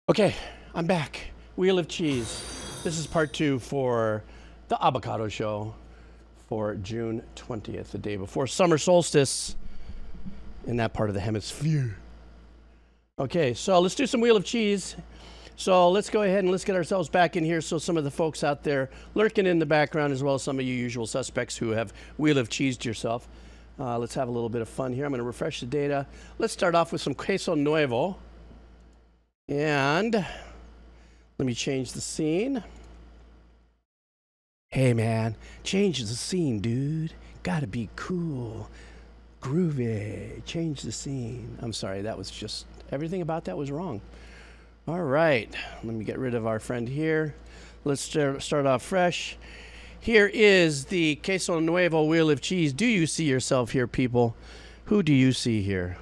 Okay, I'm back. Wheel of Cheese. This is part 2 for the avocado show for June 20th, the day before summer solstice in that part of the hemisphere. Okay, so let's do some Wheel of Cheese. So let's go ahead and let's get ourselves back in here so some of the folks out there lurking in the background, as well as some of you usual suspects who have Wheel of Cheesed yourself. Let's have a little bit of fun here. I'm going to refresh the data. Let's start off with some queso nuevo. And let me change the scene. Hey man, change the scene, dude. Gotta be cool. Groovy. Change the scene. I'm sorry, that was just, everything about that was wrong. All right, let me get rid of our friend here. Let's start off fresh. Here is the queso nuevo Wheel of Cheese. Do you see yourself here, people? Who do you see here?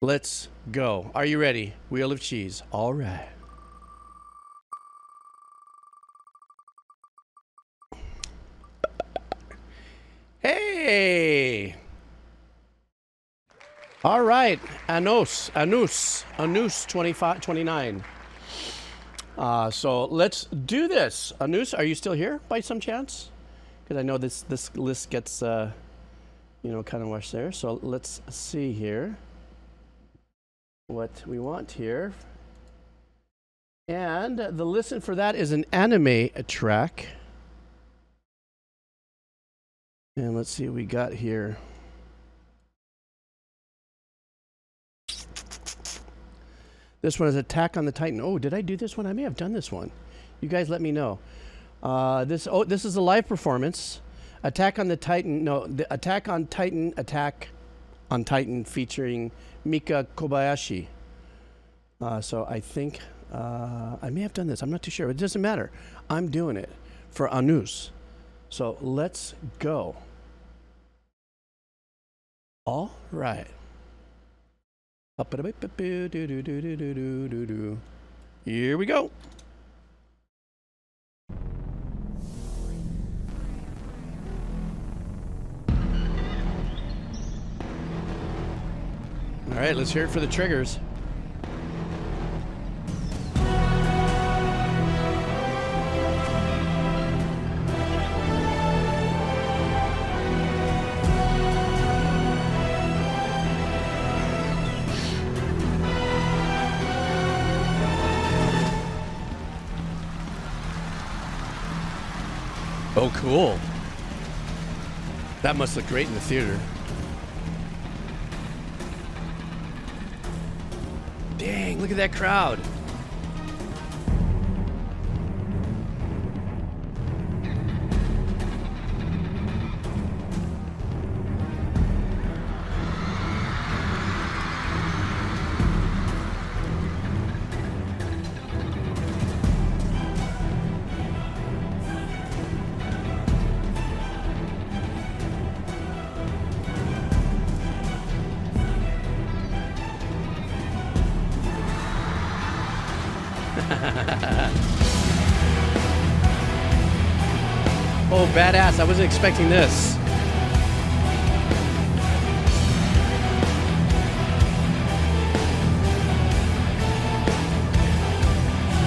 Let's go. Are you ready? Wheel of Cheese. All right. Hey! All right. Anus 29. So let's do this. Anus, are you still here by some chance? Because I know this list gets, kind of washed there. So let's see here what we want here. And the listen for that is an anime track. And let's see what we got here. This one is Attack on the Titan. Oh, did I do this one? I may have done this one. You guys let me know. This is a live performance. Attack on the Titan. No, the Attack on Titan featuring Mika Kobayashi. So I think I may have done this. I'm not too sure. It doesn't matter. I'm doing it for Anus. So let's go. All right. Here we go. All right, let's hear it for the triggers. Oh, cool. That must look great in the theater. Dang, look at that crowd. Oh, badass. I wasn't expecting this.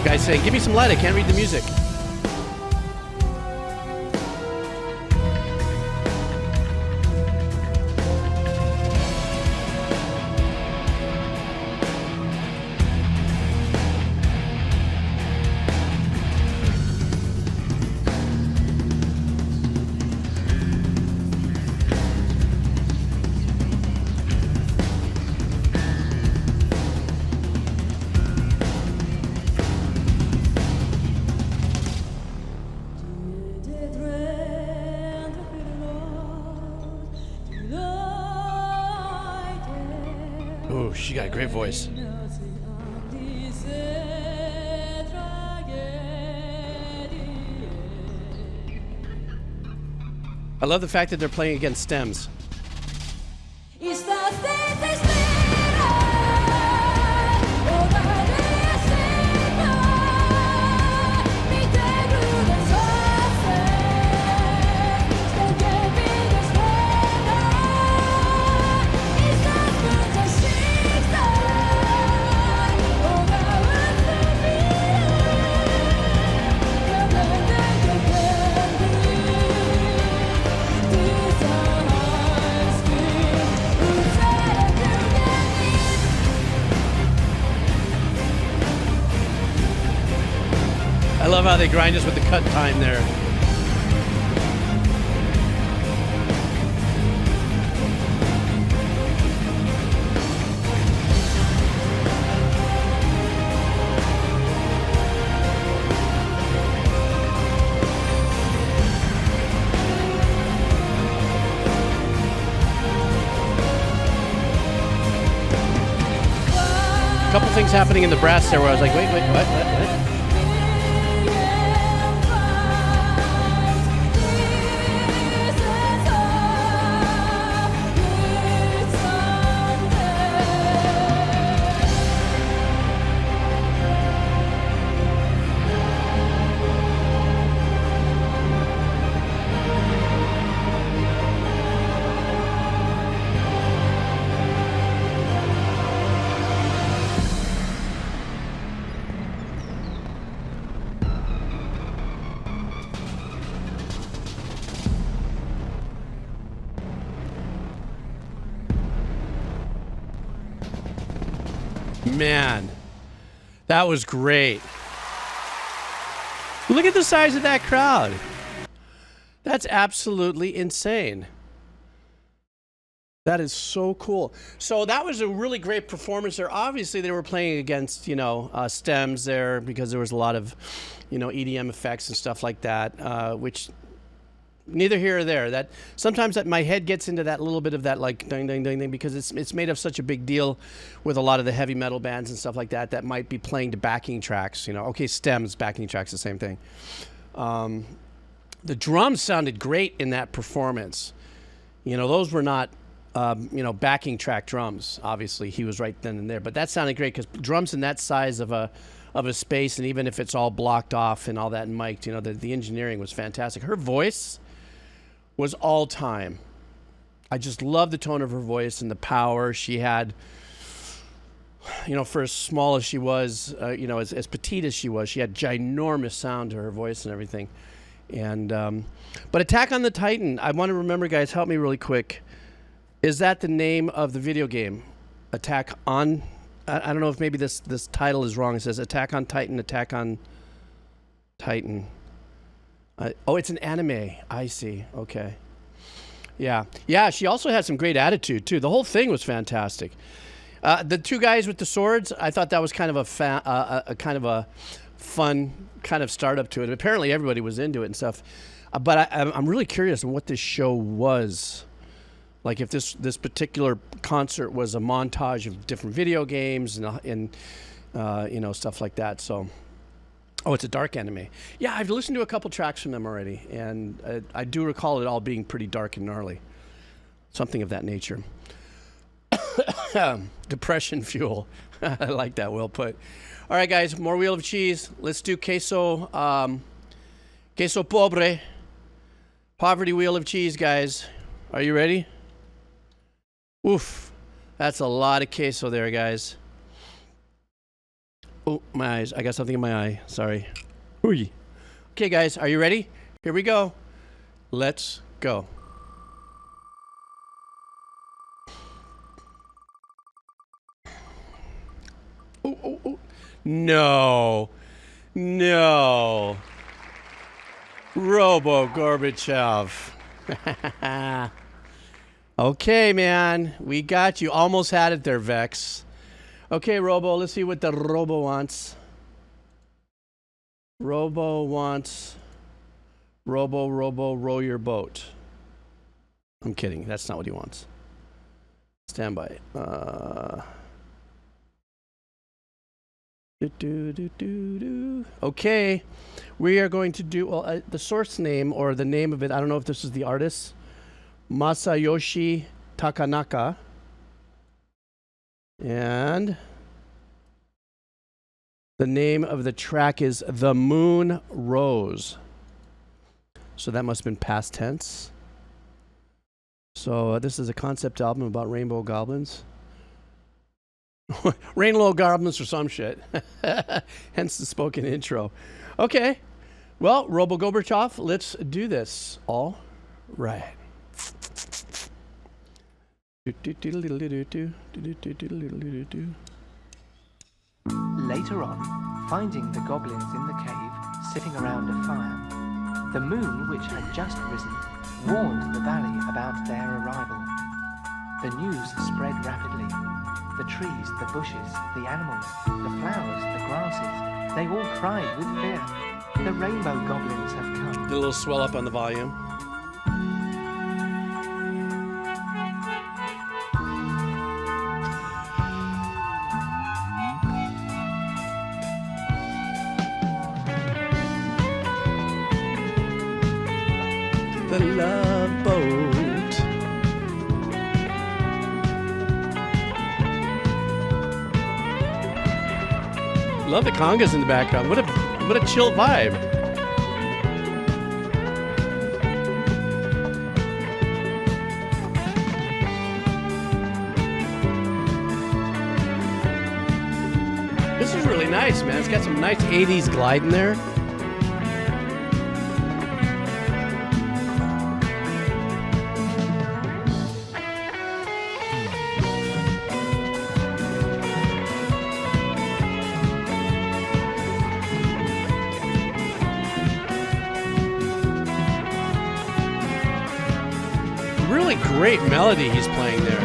Guys saying, give me some light. I can't read the music. Oh, she got a great voice. I love the fact that they're playing against stems. love how they grind us with the cut time there. Couple things happening in the brass there where I was like, wait, what? Man, that was great. Look at the size of that crowd. That's absolutely insane. That is so cool. So that was a really great performance there. Obviously, they were playing against, you know, stems there because there was a lot of, you know, EDM effects and stuff like that, which neither here or there. That sometimes that my head gets into that little bit of that like ding ding ding ding because it's made of such a big deal with a lot of the heavy metal bands and stuff like that that might be playing to backing tracks. You know, okay, stems, backing tracks, the same thing. The drums sounded great in that performance. You know, those were not you know, backing track drums. Obviously, he was right then and there, but that sounded great because drums in that size of a space, and even if it's all blocked off and all that and mic'd, you know, the engineering was fantastic. Her voice was all time. I just love the tone of her voice and the power she had. You know, for as small as she was, you know, as petite as she was, she had ginormous sound to her voice and everything. And but Attack on the Titan, I want to remember, guys, help me really quick. Is that the name of the video game? Attack on? I don't know if maybe this title is wrong. It says Attack on Titan, Attack on Titan. Oh, it's an anime. I see. Okay. Yeah. Yeah, she also had some great attitude, too. The whole thing was fantastic. The two guys with the swords, I thought that was kind of a kind of a fun kind of startup to it. Apparently, everybody was into it and stuff. But I'm really curious on what this show was. Like if this particular concert was a montage of different video games and you know, stuff like that. So, oh, it's a dark anime. Yeah, I've listened to a couple tracks from them already, and I do recall it all being pretty dark and gnarly. Something of that nature. Depression fuel. I like that, well put. All right, guys, more Wheel of Cheese. Let's do queso pobre. Poverty Wheel of Cheese, guys. Are you ready? Oof, that's a lot of queso there, guys. Oh, my eyes. I got something in my eye. Sorry. Ooh. Okay, guys, are you ready? Here we go. Let's go. Ooh, ooh, ooh. No. No. Robo Gorbachev. Okay, man. We got you. Almost had it there, Vex. Okay, Robo, let's see what the Robo wants. Robo wants... Robo, row your boat. I'm kidding. That's not what he wants. Stand by. Okay. We are going to do... Well, the source name, or the name of it, I don't know if this is the artist. Masayoshi Takanaka. And the name of the track is The Moon Rose. So that must have been past tense. So this is a concept album about rainbow goblins. Rainbow goblins or some shit. Hence the spoken intro. Okay. Well, Robo Gorbachev, let's do this. All right. Later on, finding the goblins in the cave, sitting around a fire. The moon, which had just risen, warned the valley about their arrival. The news spread rapidly. The trees, the bushes, the animals, the flowers, the grasses, they all cried with fear. The rainbow goblins have come. Did a little swell up on the volume. The Love Boat. Love the congas in the background. What a chill vibe. This is really nice, man. It's got some nice 80s glide in there. Really great melody he's playing there.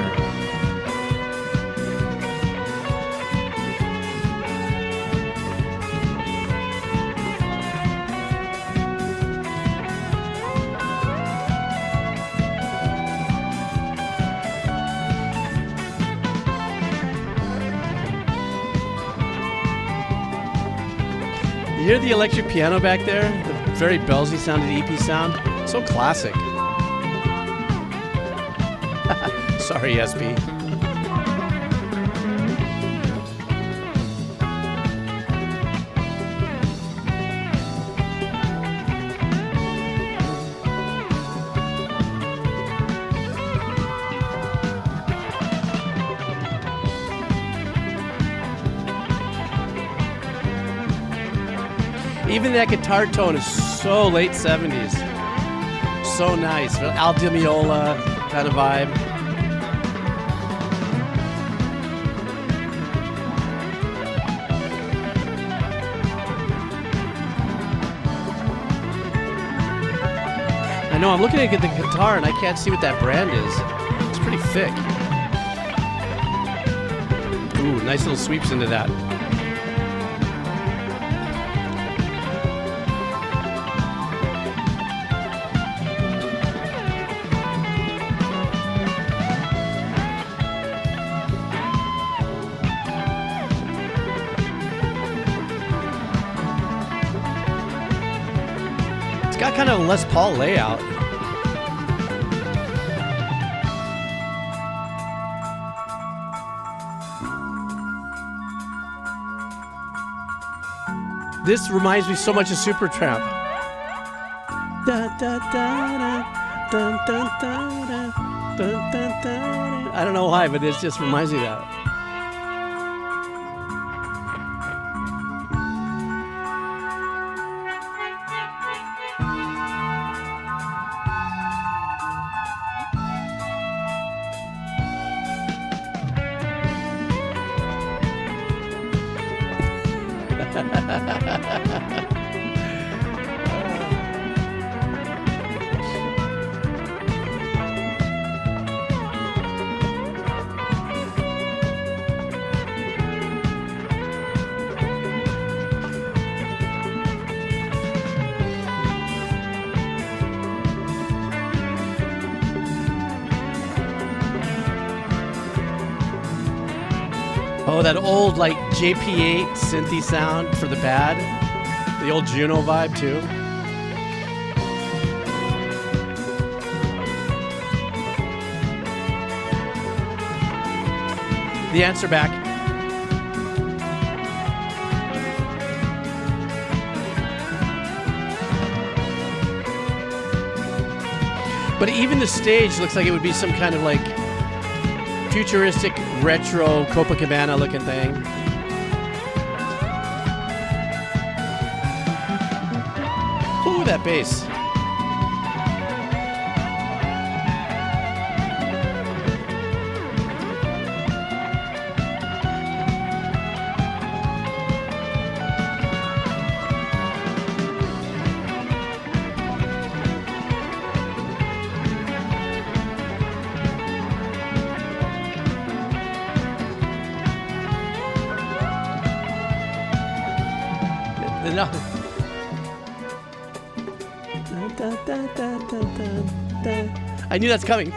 You hear the electric piano back there? The very bellsy sounded EP sound. So classic. Sorry, SB. Even that guitar tone is so late 70s. So nice. Al Di Meola kind of vibe. I know, I'm looking at the guitar and I can't see what that brand is. It's pretty thick. Ooh, nice little sweeps into that. It's got kind of a Les Paul layout. This reminds me so much of Supertramp. I don't know why, but it just reminds me of that. Oh, that old like JP8 synthy sound for the bad. The old Juno vibe too. The answer back. But even the stage looks like it would be some kind of like futuristic retro Copacabana looking thing. Ooh, that bass. No. I knew that's coming.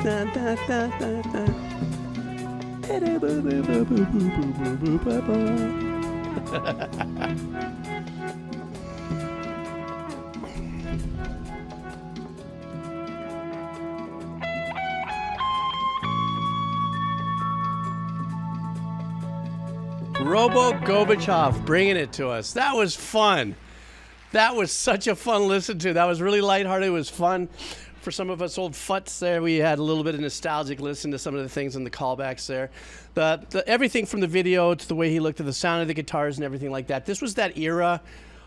Robo Gorbachev bringing it to us. That was fun. That was such a fun listen to. That was really lighthearted. It was fun. For some of us old futz there, we had a little bit of nostalgic listen to some of the things in the callbacks there. The everything from the video to the way he looked at the sound of the guitars and everything like that. This was that era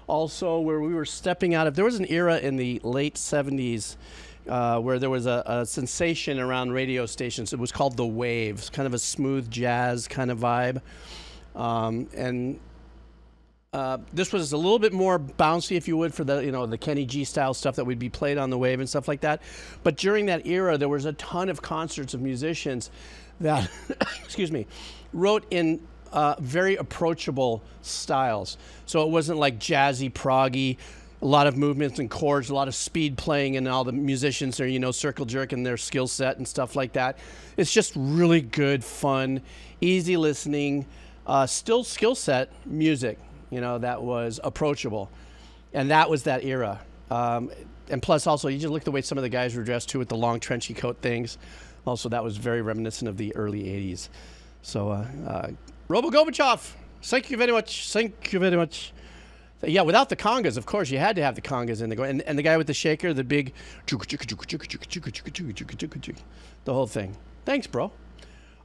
also where we were stepping out of, there was an era in the late 70s where there was a sensation around radio stations. It was called the Waves, kind of a smooth jazz kind of vibe. This was a little bit more bouncy, if you would, for the Kenny G style stuff that would be played on the wave and stuff like that. But during that era, there was a ton of concerts of musicians that, excuse me, wrote in very approachable styles. So it wasn't like jazzy, proggy, a lot of movements and chords, a lot of speed playing, and all the musicians are, circle jerking their skill set and stuff like that. It's just really good, fun, easy listening, still skill set music. That was approachable. And that was that era. And plus also, you just look at the way some of the guys were dressed too with the long trenchy coat things. Also, that was very reminiscent of the early 80s. So, Robo Gorbachev, thank you very much. Thank you very much. Yeah, without the congas, of course, you had to have the congas in the go. And the guy with the shaker, the big, the whole thing. Thanks, bro.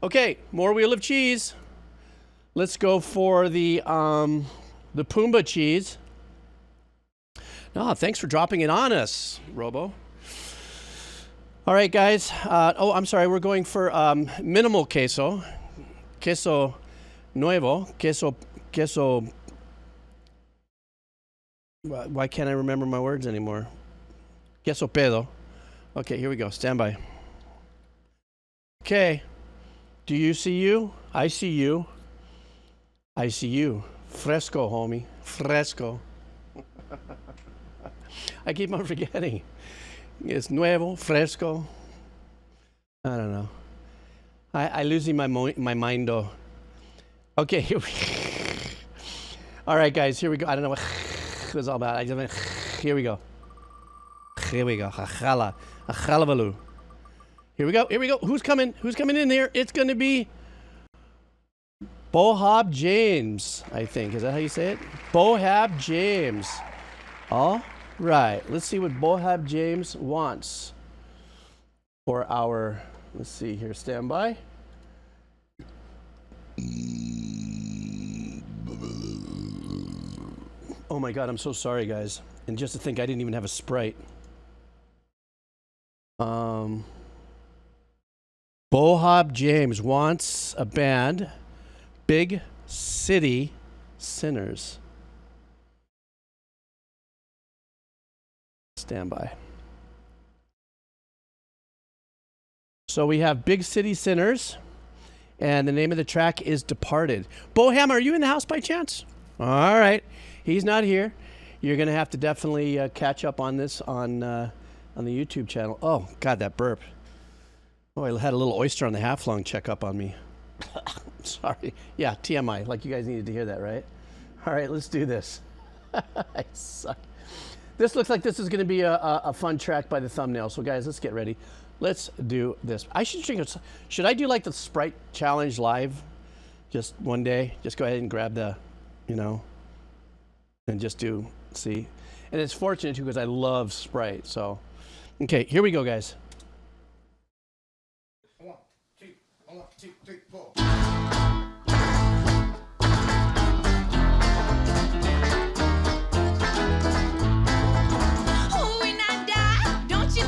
Okay, more Wheel of Cheese. Let's go for the Pumbaa cheese. No, thanks for dropping it on us, Robo. All right, guys. I'm sorry. We're going for minimal queso. Queso nuevo. Queso. Why can't I remember my words anymore? Queso pedo. Okay, here we go. Stand by. Okay. Do you see you? I see you. I see you. Fresco, homie. Fresco. I keep on forgetting. It's nuevo, fresco. I don't know. I losing my mindo. Okay, here we All right, guys, here we go. I don't know what it was all about. Here we go. Here we go. Achala. Achalavalu. Here we go. Here we go. Who's coming? Who's coming in here? It's going to be Bohab James, I think. Is that how you say it? Bohab James. All right. Let's see what Bohab James wants for our, let's see here. Stand by. Oh my God, I'm so sorry, guys. And just to think I didn't even have a Sprite. Bohab James wants a band. Big City Sinners. Stand by. So we have Big City Sinners, and the name of the track is Departed. Boham, are you in the house by chance? All right. He's not here. You're going to have to definitely catch up on this on the YouTube channel. Oh, God, that burp. Oh, I had a little oyster on the half-lung check up on me. Sorry. Yeah, TMI. Like you guys needed to hear that, right? All right, let's do this. I suck. This looks like this is going to be a fun track by the thumbnail. So, guys, let's get ready. Let's do this. Should I do like the Sprite challenge live? Just one day? Just go ahead and grab the, and just do, see? And it's fortunate, too, because I love Sprite. So, okay, here we go, guys. 1, 2, 3, 4.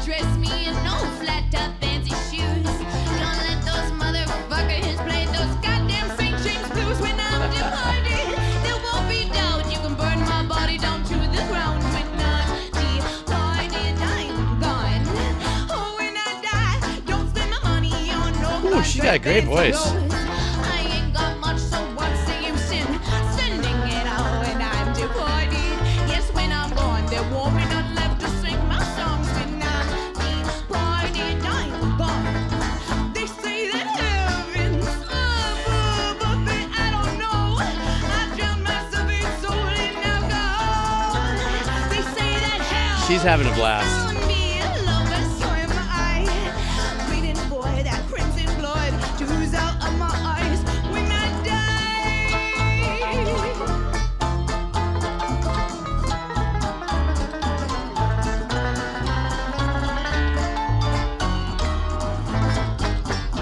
Dress me in no flat-top fancy shoes. Don't let those motherfuckers play those goddamn St. James blues. When I'm departed, there won't be doubt. You can burn my body down to the ground. When I'm departed, I'm gone. Oh, when I die, don't spend my money on no. Ooh, she's got a great voice. I ain't got much, so what's the use in sending it out when I'm departed? She's having a blast.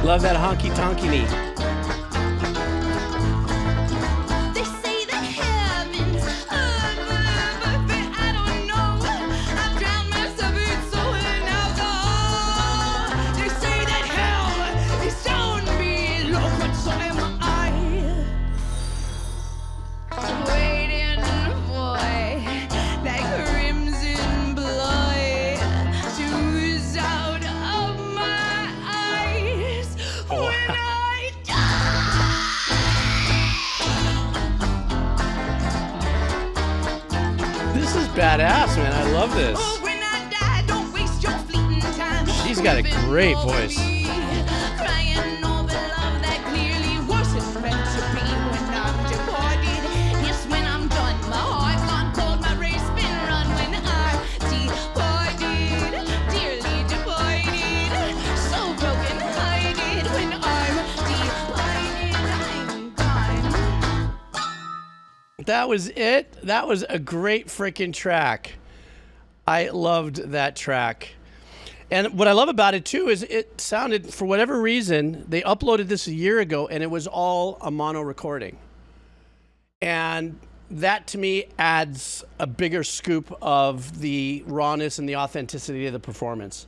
Love that honky tonky knee. They say the heavens above, but I don't know. I've drowned myself in soul and alcohol. They say that hell is down below, but so am I. Waiting for that crimson blood to ooze out of my eyes when I die. This is badass, man. I love this. Oh, when I die, don't waste your fleeting time. She's got a great voice. Crying over love that clearly wasn't meant to be when I'm departed. Yes, when I'm done, my heart gone cold, my race been run when I'm departed. Dearly departed, so broken hearted when I'm departed. I'm gone. That was it. That was a great freaking track. I loved that track. And what I love about it too is it sounded, for whatever reason, they uploaded this a year ago and it was all a mono recording. And that to me adds a bigger scoop of the rawness and the authenticity of the performance.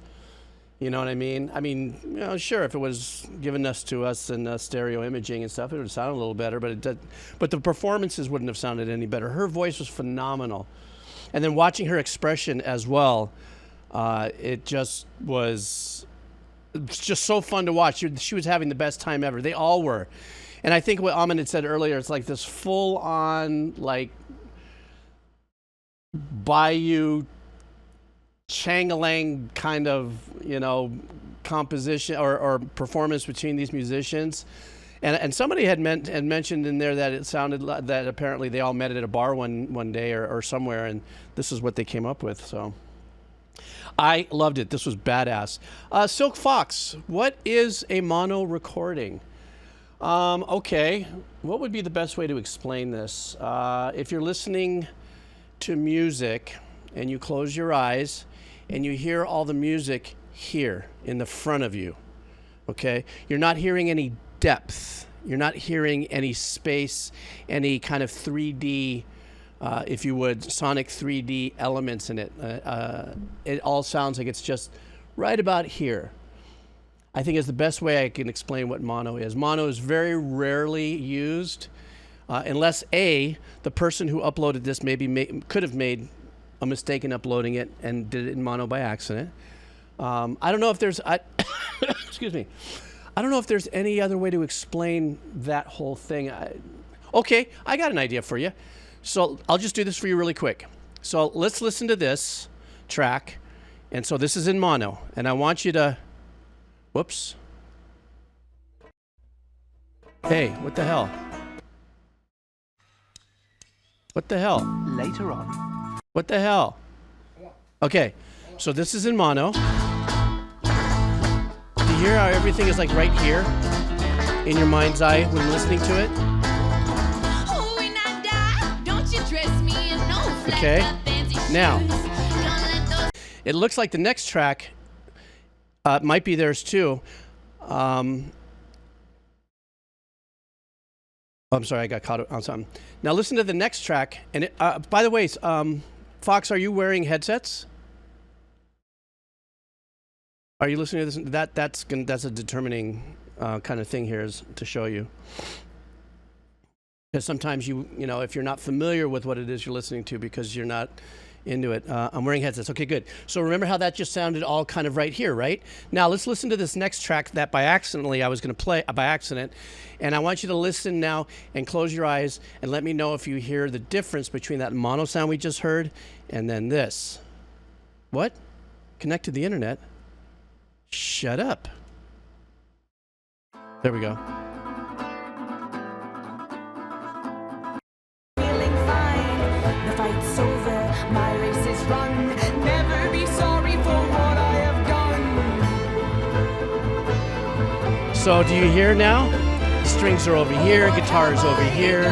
You know what I mean? I mean, you know, sure, if it was given to us in stereo imaging and stuff, it would sound a little better, but but the performances wouldn't have sounded any better. Her voice was phenomenal. And then watching her expression as well, it just was just so fun to watch. She was having the best time ever. They all were. And I think what Amin had said earlier, it's like this full-on, like, bayou Changalang kind of, you know, composition or performance between these musicians. And somebody had mentioned in there that it sounded like that apparently they all met at a bar one day or somewhere, and this is what they came up with. So I loved it. This was badass. Silk Fox, what is a mono recording? Okay, what would be the best way to explain this? If you're listening to music and you close your eyes and you hear all the music here in the front of you, okay? You're not hearing any depth. You're not hearing any space, any kind of 3D, if you would, sonic 3D elements in it. It all sounds like it's just right about here. I think is the best way I can explain what mono is. Mono is very rarely used unless the person who uploaded this maybe could have made a mistake in uploading it and did it in mono by accident. I don't know if there's, excuse me. I don't know if there's any other way to explain that whole thing. Okay, I got an idea for you. So I'll just do this for you really quick. So let's listen to this track. And so this is in mono. And I want you to, whoops. Hey, what the hell? What the hell? Later on, What the hell? Okay, so this is in mono. Do you hear how everything is like right here in your mind's eye when listening to it? Oh, when I die, don't you dress me in no flat Okay, top fancy now. shoes. Don't let those It looks like the next track might be theirs too. I'm sorry, I got caught on something. Now listen to the next track. And it, by the way, Fox, are you wearing headsets? Are you listening to this? That's a determining kind of thing here is to show you. Because sometimes you know, if you're not familiar with what it is you're listening to because you're not into it. I'm wearing headsets. Okay, good. So remember how that just sounded all kind of right here, right? Now let's listen to this next track that by accidentally I was going to play by accident. And I want you to listen now and close your eyes and let me know if you hear the difference between that mono sound we just heard and then this. What? Connect to the internet? Shut up. There we go. Feeling fine, the fight's over, my race is run. Never So do you hear now? Strings are over here, guitar's over here,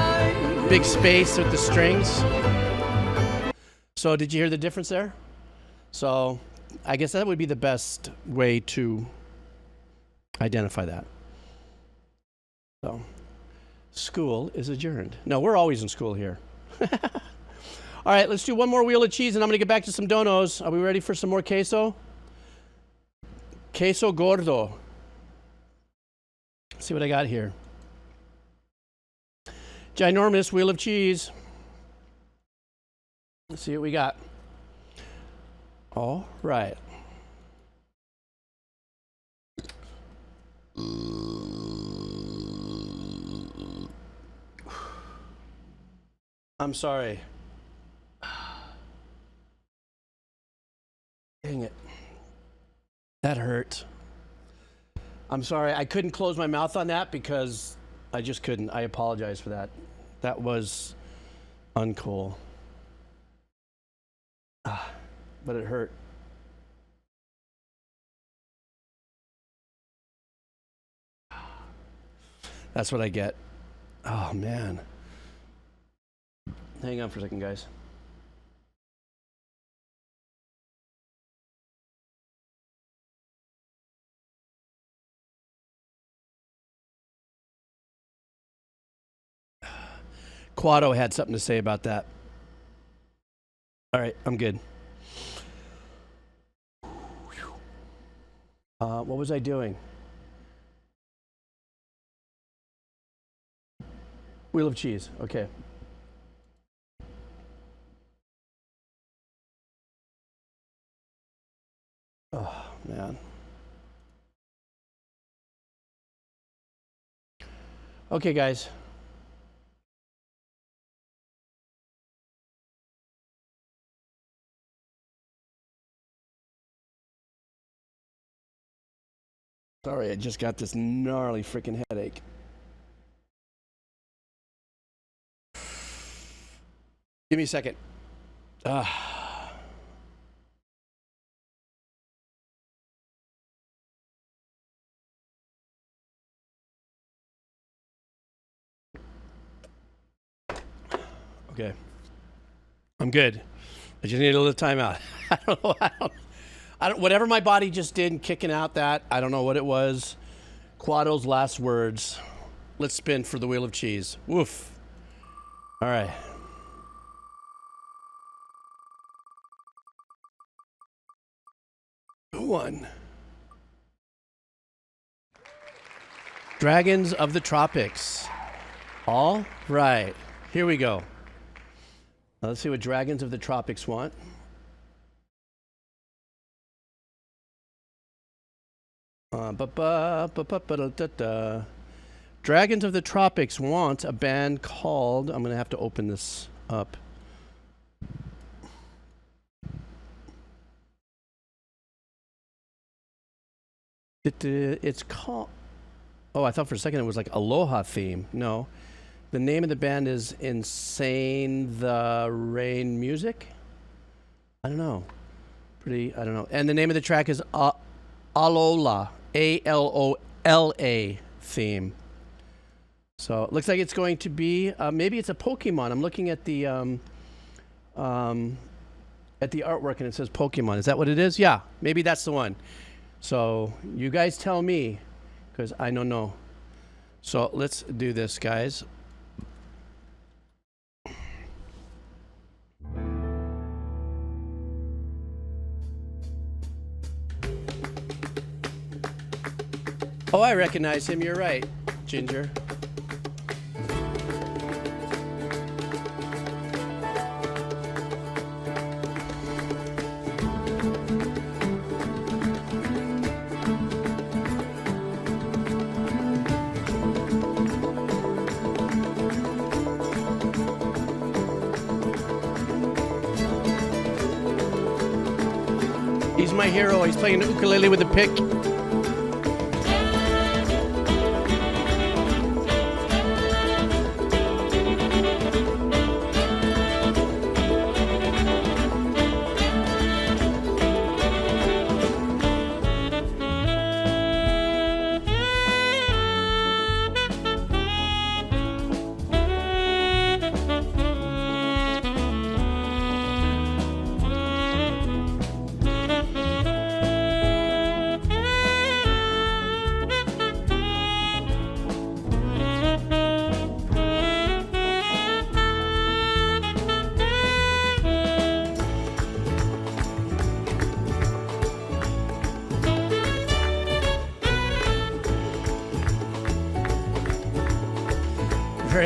big space with the strings. So did you hear the difference there? So I guess that would be the best way to identify that. So school is adjourned. No, we're always in school here. All right, let's do one more wheel of cheese and I'm gonna get back to some donos. Are we ready for some more queso? Queso gordo. Let's see what I got here. Ginormous wheel of cheese. Let's see what we got. All right. I'm sorry. Dang it. That hurt. I'm sorry. I couldn't close my mouth on that because I just couldn't. I apologize for that. That was uncool. But it hurt. That's what I get. Oh, man. Hang on for a second, guys. Quado had something to say about that. All right, I'm good. What was I doing? Wheel of cheese, okay. Oh, man. Okay, guys. Sorry, I just got this gnarly freaking headache. Give me a second. Okay. I'm good. I just need a little time out. I don't know. I don't, whatever my body just did in kicking out that, I don't know what it was. Quado's last words. Let's spin for the wheel of cheese. Woof. All right. One. Dragons of the Tropics. All right. Here we go. Now let's see what Dragons of the Tropics want. Dragons of the Tropics want a band called... I'm going to have to open this up. It's called... Oh, I thought for a second it was like Aloha theme. No. The name of the band is Insaneintherain Music? I don't know. I don't know. And the name of the track is Alola. A-L-O-L-A theme. So it looks like it's going to be... maybe it's a Pokemon. I'm looking at the artwork and it says Pokemon. Is that what it is? Yeah. Maybe that's the one. So you guys tell me, because I don't know. So let's do this, guys. Oh, I recognize him. You're right, Ginger. He's my hero. He's playing the ukulele with a pick.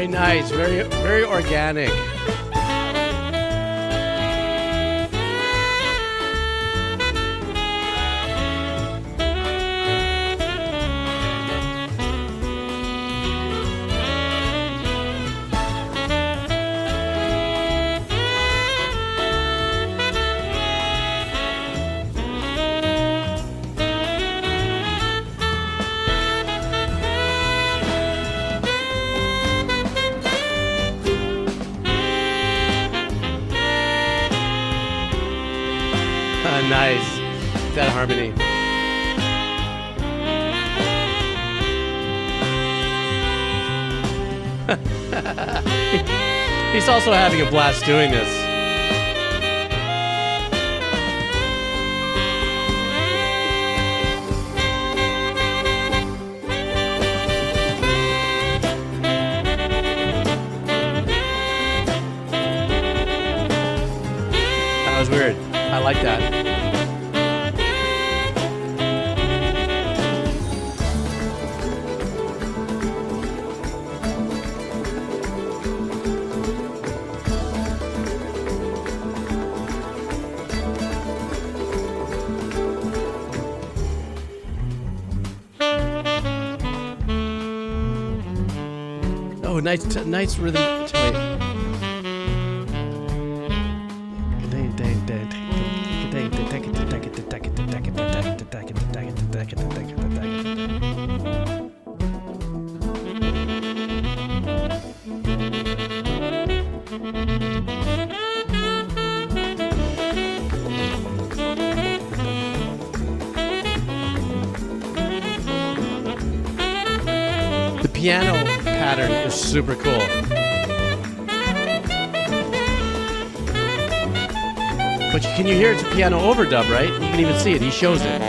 Very nice. Very, very organic. Nice. That harmony. He's also having a blast doing this. That was weird. I like that. Oh, nice rhythm. The piano pattern is super cool. But can you hear it's a piano overdub, right? You can even see it. He shows it.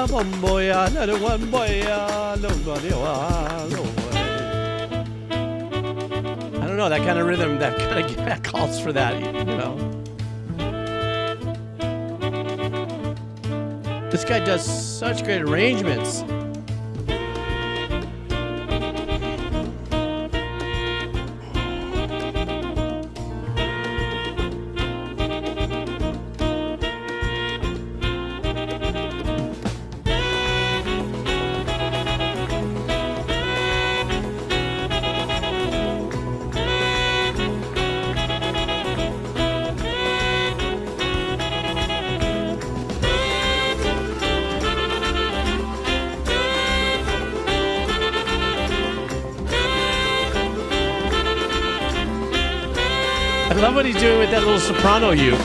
Bomboya, another one boya, nobody. I don't know, that kind of rhythm, that kind of calls for that, you know. This guy does such great arrangements. I love what he's doing with that little soprano uke.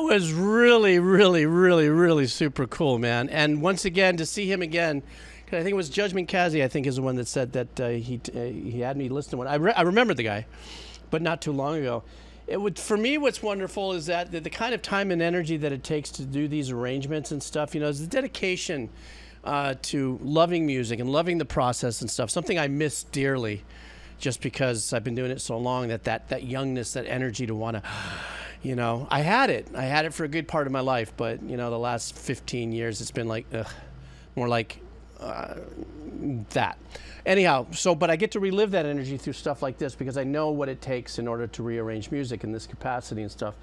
Was really super cool, man. And once again, to see him again, I think it was Judgment Kazi, I think, is the one that said that he had me listen to one. I remember the guy, but not too long ago. For me, what's wonderful is that the kind of time and energy that it takes to do these arrangements and stuff, you know, is the dedication to loving music and loving the process and stuff. Something I miss dearly, just because I've been doing it so long. That youngness, that energy to want to, You know, I had it for a good part of my life, but you know, the last 15 years it's been like more like that. Anyhow, but I get to relive that energy through stuff like this because I know what it takes in order to rearrange music in this capacity and stuff.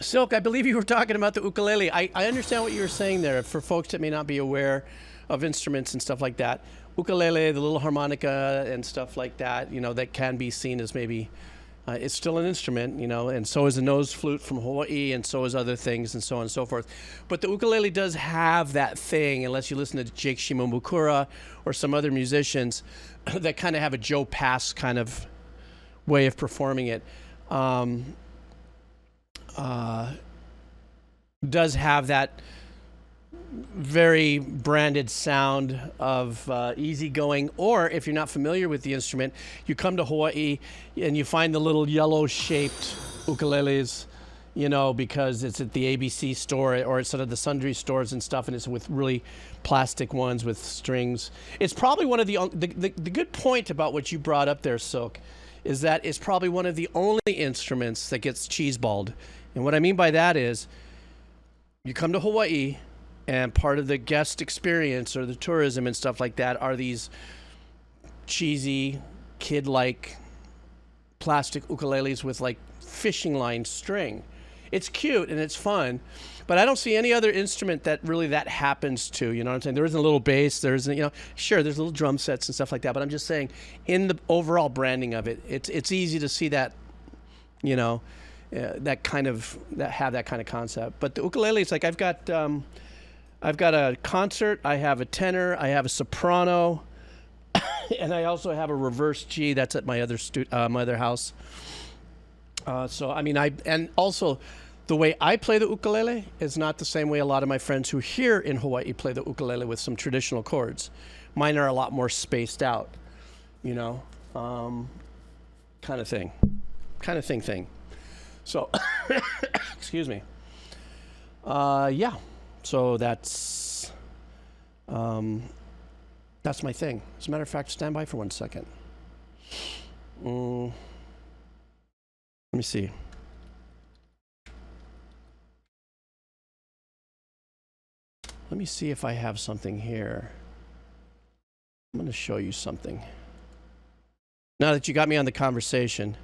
Silk, I believe you were talking about the ukulele. I understand what you were saying there for folks that may not be aware of instruments and stuff like that. Ukulele, the little harmonica and stuff like that, you know, that can be seen as maybe it's still an instrument, you know, and so is a nose flute from Hawaii, and so is other things, and so on and so forth. But the ukulele does have that thing, unless you listen to Jake Shimomukura or some other musicians that kind of have a Joe Pass kind of way of performing it. Does have that very branded sound of easygoing, or if you're not familiar with the instrument, you come to Hawaii and you find the little yellow-shaped ukuleles, you know, because it's at the ABC store or it's sort of the sundry stores and stuff, and it's with really plastic ones with strings. It's probably one of the good point about what you brought up there, Silk, is that it's probably one of the only instruments that gets cheeseballed. And what I mean by that is you come to Hawaii, and part of the guest experience or the tourism and stuff like that are these cheesy, kid-like plastic ukuleles with like fishing line string. It's cute and it's fun, but I don't see any other instrument that really that happens to, you know what I'm saying? There isn't a little bass, there isn't, you know, sure, there's little drum sets and stuff like that, but I'm just saying in the overall branding of it, it's easy to see that, you know, that kind of concept. But the ukulele, it's like I've got a concert, I have a tenor, I have a soprano, and I also have a reverse G. That's at my other house. So I mean, and also the way I play the ukulele is not the same way a lot of my friends who here in Hawaii play the ukulele with some traditional chords. Mine are a lot more spaced out, you know, kind of thing. So, excuse me. Yeah. So that's my thing. As a matter of fact, stand by for 1 second. Let me see. Let me see if I have something here. I'm going to show you something. Now that you got me on the conversation,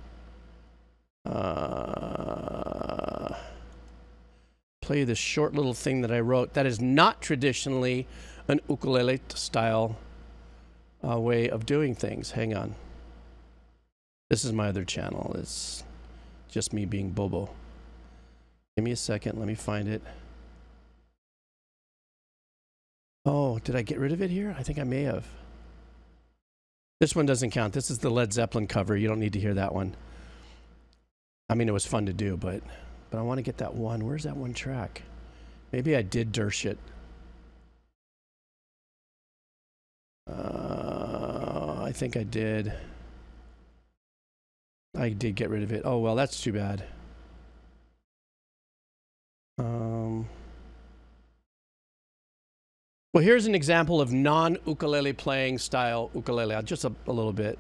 play you this short little thing that I wrote that is not traditionally an ukulele style way of doing things. Hang on. This is my other channel. It's just me being Bobo. Give me a second. Let me find it. Oh, did I get rid of it here? I think I may have. This one doesn't count. This is the Led Zeppelin cover. You don't need to hear that one. I mean, it was fun to do, but I want to get that one. Where's that one track? Maybe I did Dersh it. I think I did. I did get rid of it. Oh, well, that's too bad. Well, here's an example of non-ukulele playing style ukulele. Just a little bit.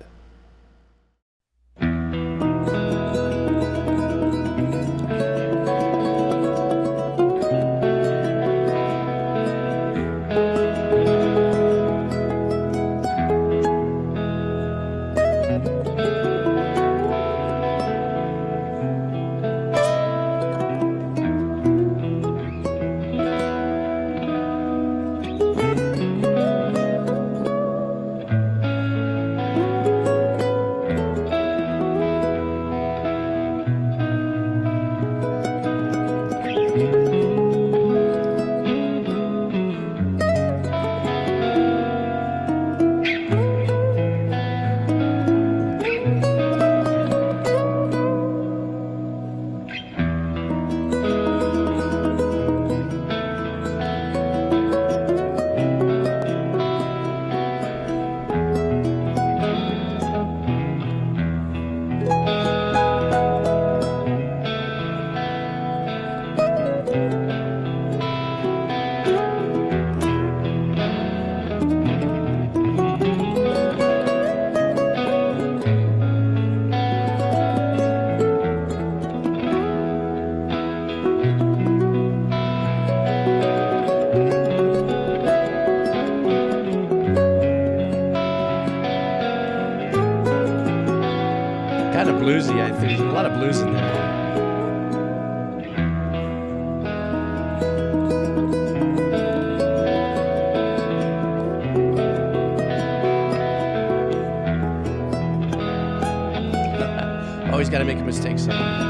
there's a lot of blues in there. Always got to make a mistake, son.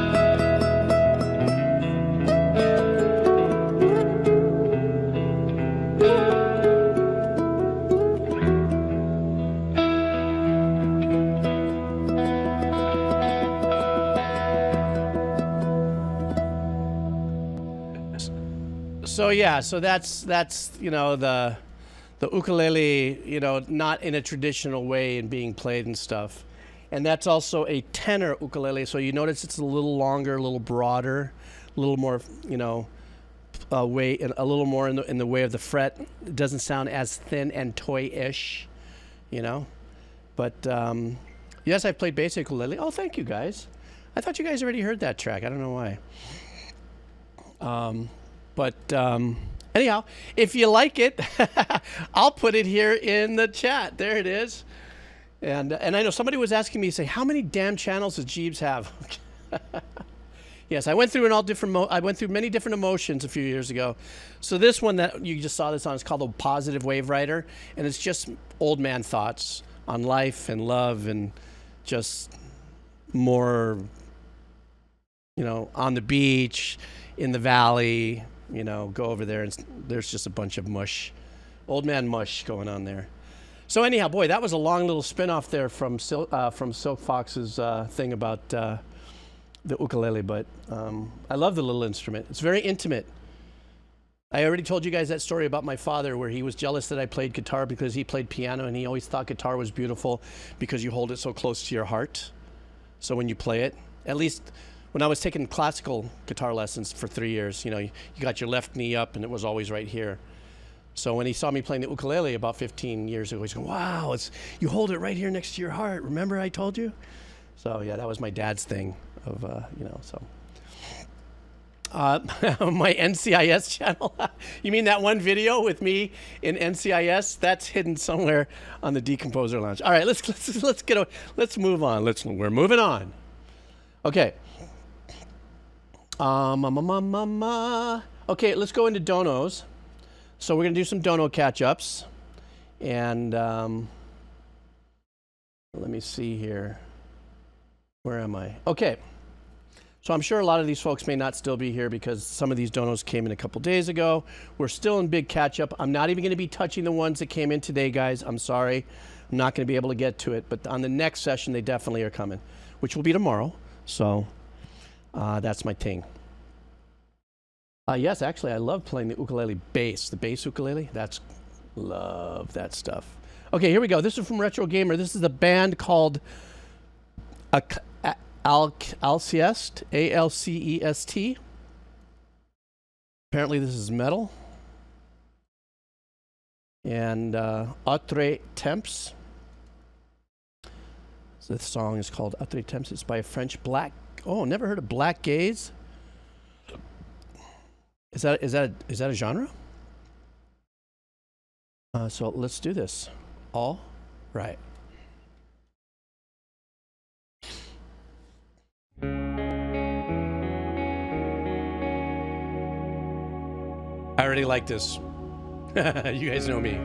So yeah, so that's you know the ukulele, you know, not in a traditional way and being played and stuff. And that's also a tenor ukulele, so you notice it's a little longer, a little broader, a little more, you know, a little more in the way of the fret. It doesn't sound as thin and toy-ish, you know. But yes, I've played bass ukulele. Oh, thank you guys. I thought you guys already heard that track. I don't know why. Anyhow, if you like it, I'll put it here in the chat. There it is. And I know somebody was asking me, say, how many damn channels does Geebz have? Yes, I went through many different emotions a few years ago. So this one that you just saw this on is called the Positive Wave Rider, and it's just old man thoughts on life and love and just more, you know, on the beach, in the valley, you know, go over there and there's just a bunch of mush, old man mush going on there. So anyhow, boy, that was a long little spin-off there from Silk Fox's thing about the ukulele, but I love the little instrument. It's very intimate. I already told you guys that story about my father where he was jealous that I played guitar because he played piano, and he always thought guitar was beautiful because you hold it so close to your heart. So when you play it, at least when I was taking classical guitar lessons for 3 years, you know, you got your left knee up and it was always right here. So when he saw me playing the ukulele about 15 years ago, he's going, wow, you hold it right here next to your heart. Remember I told you? So yeah, that was my dad's thing of, you know, so. My NCIS channel. You mean that one video with me in NCIS? That's hidden somewhere on the Decomposer Lounge. All right, let's move on. We're moving on. Okay. Okay, let's go into donos. So we're gonna do some dono catch-ups, and let me see here. Where am I? Okay. So I'm sure a lot of these folks may not still be here because some of these donos came in a couple days ago. We're still in big catch-up. I'm not even going to be touching the ones that came in today, guys. I'm sorry. I'm not going to be able to get to it. But on the next session, they definitely are coming, which will be tomorrow. So that's my thing. Yes, actually, I love playing the ukulele bass. The bass ukulele, love that stuff. Okay, here we go. This is from Retro Gamer. This is a band called Alcest, A-L-C-E-S-T. Apparently this is metal. And Autre Temps. So this song is called Autre Temps. It's by a French black. Oh, never heard of Black Gaze. Is that a genre? So let's do this. All right. I already like this. You guys know me.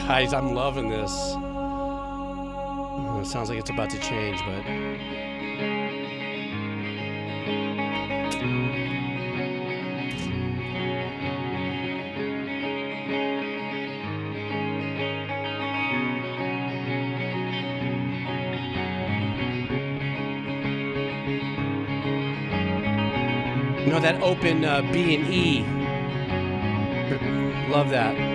Guys, I'm loving this. it sounds like it's about to change, but. You know that open B and E? Love that.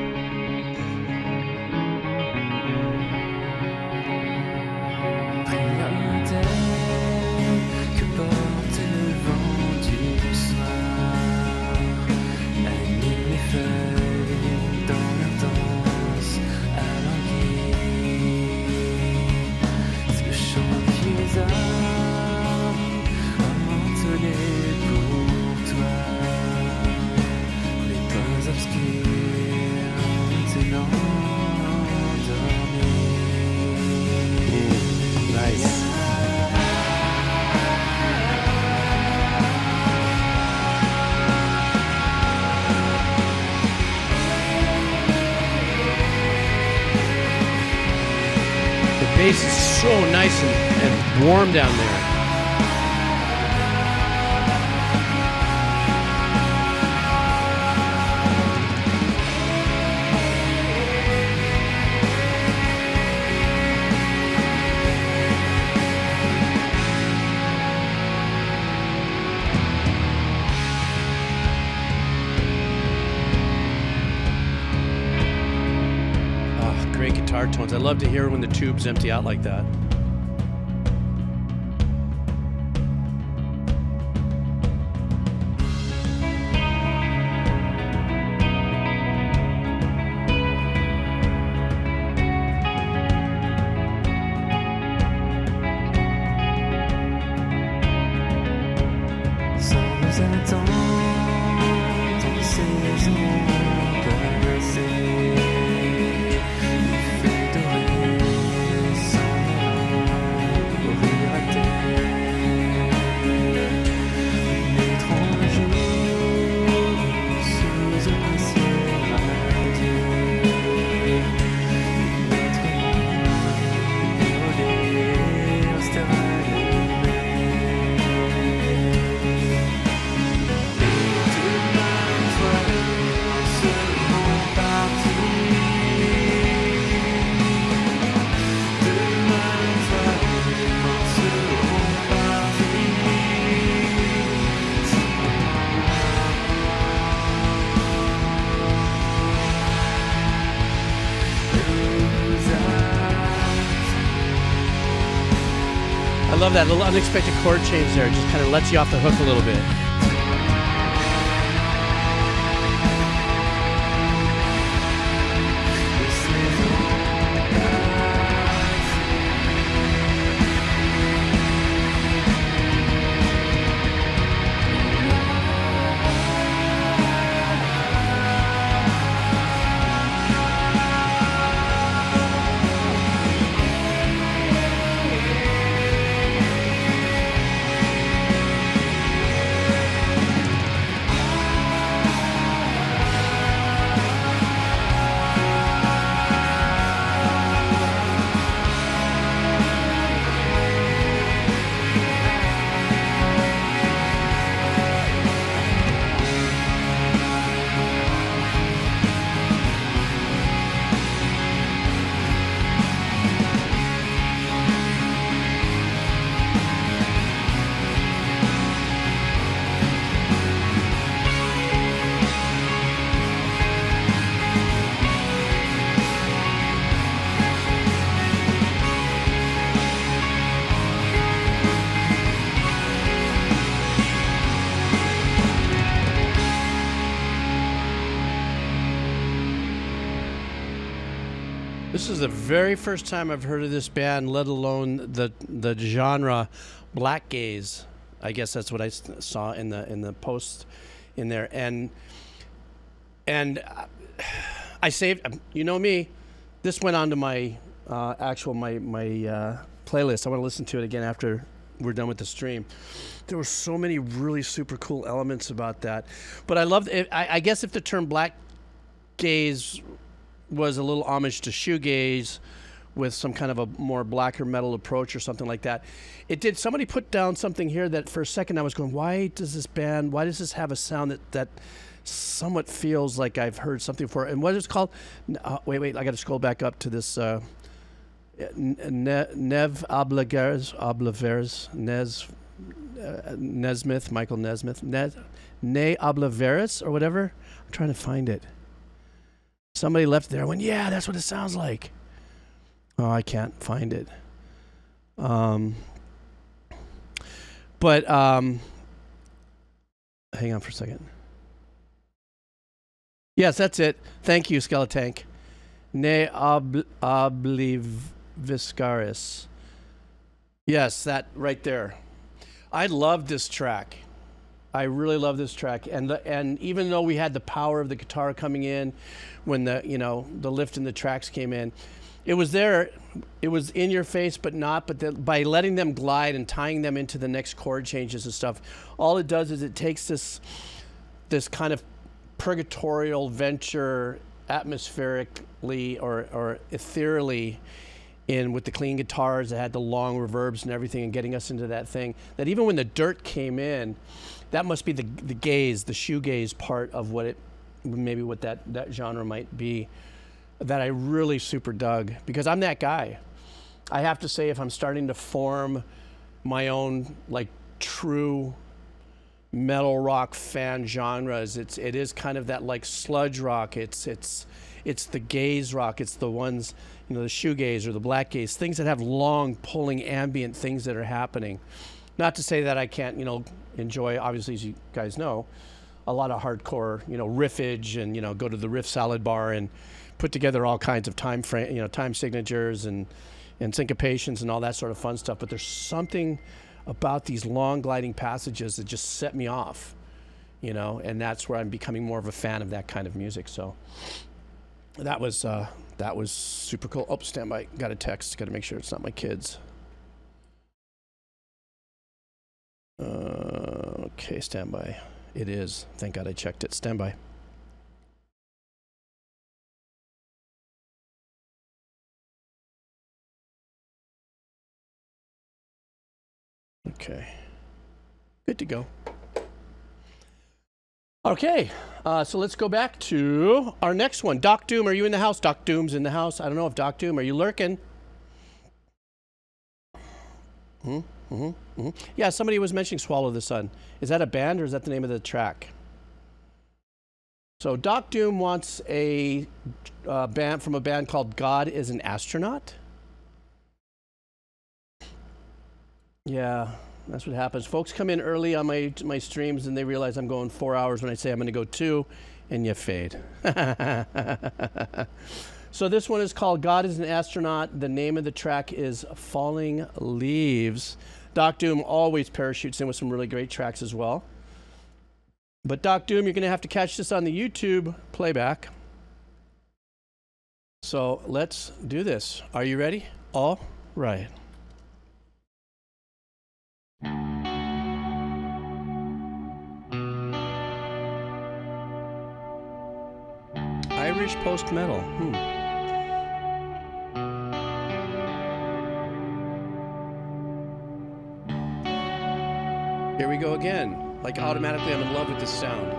The bass is so nice and warm down there. Great guitar tones. I love to hear when the tubes empty out like that. I love that little unexpected chord change there. It just kind of lets you off the hook a little bit. This is the very first time I've heard of this band, let alone the genre black gaze. I guess that's what I saw in the post in there, and I saved. You know me, this went onto my actual my playlist. I want to listen to it again after we're done with the stream. There were so many really super cool elements about that, but I loved it. I guess if the term black gaze was a little homage to shoegaze, with some kind of a more blacker metal approach or something like that. It did. Somebody put down something here that for a second I was going, why does this have a sound that somewhat feels like I've heard something before? And what is it called? Wait, I got to scroll back up to this. Nev Oblaveres, Nesmith, Michael Nesmith, Ne Oblaveres or whatever. I'm trying to find it. Somebody left there. I went, yeah, that's what it sounds like. Oh, I can't find it. But hang on for a second. Yes, that's it. Thank you, Skeletank. Ne Obliviscaris. Yes, that right there. I love this track. I really love this track, and even though we had the power of the guitar coming in, when the lift in the tracks came in, it was there. It was in your face, but not. But by letting them glide and tying them into the next chord changes and stuff, all it does is it takes this kind of purgatorial venture atmospherically or ethereally in with the clean guitars that had the long reverbs and everything, and getting us into that thing that even when the dirt came in, that must be the gaze, the shoegaze part of what that genre might be, that I really super dug, because I'm that guy. I have to say, if I'm starting to form my own like true metal rock fan genres, it is kind of that like sludge rock. It's the gaze rock. It's the ones, the shoegaze or the black gaze, things that have long pulling ambient things that are happening. Not to say that I can't, enjoy, obviously, as you guys know, a lot of hardcore, riffage, and go to the riff salad bar and put together all kinds of time signatures and syncopations and all that sort of fun stuff. But there's something about these long gliding passages that just set me off, and that's where I'm becoming more of a fan of that kind of music. So that was super cool. Oh, stand by. Got a text. Got to make sure it's not my kids. Okay, stand by. It is. Thank God I checked it. Stand by. Okay. Good to go. Okay, so let's go back to our next one. Doc Doom, are you in the house? Doc Doom's in the house. I don't know if Doc Doom, are you lurking? Yeah, somebody was mentioning Swallow the Sun. Is that a band or is that the name of the track? So Doc Doom wants a band from a band called God is an Astronaut. Yeah, that's what happens. Folks come in early on my streams and they realize I'm going 4 hours when I say I'm going to go 2, and you fade. So this one is called God is an Astronaut. The name of the track is Falling Leaves. Doc Doom always parachutes in with some really great tracks as well. But Doc Doom, you're going to have to catch this on the YouTube playback. So let's do this. Are you ready? All right. Irish post-metal. Here we go again. Like automatically I'm in love with this sound.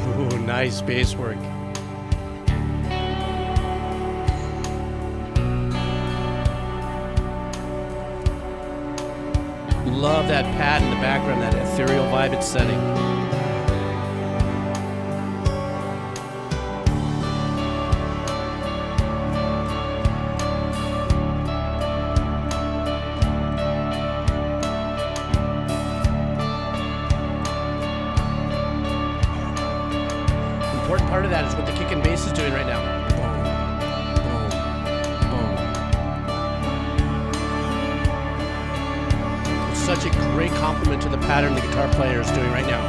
Ooh, nice bass work. Love that pad in the background, that ethereal vibe it's setting. The important part of that is what the kick and bass is doing right now. Such a great compliment to the pattern the guitar player is doing right now.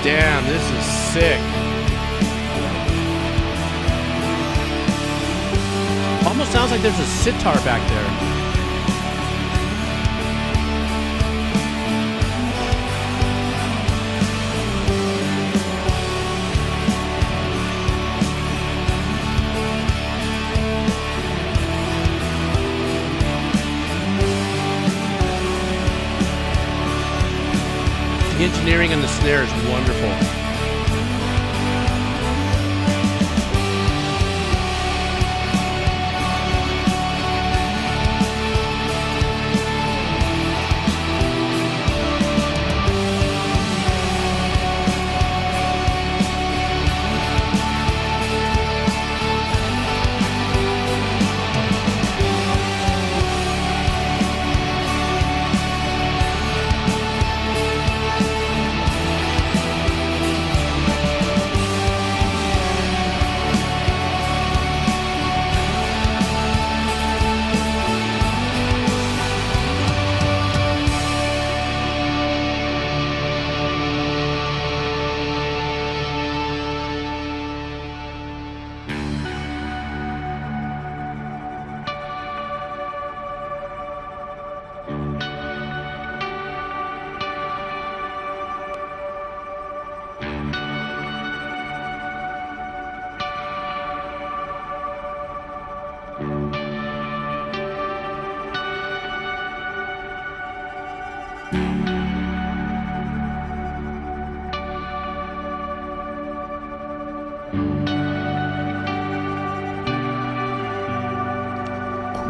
Damn, this is sick. Almost sounds like there's a sitar back there. The engineering on the snare is wonderful.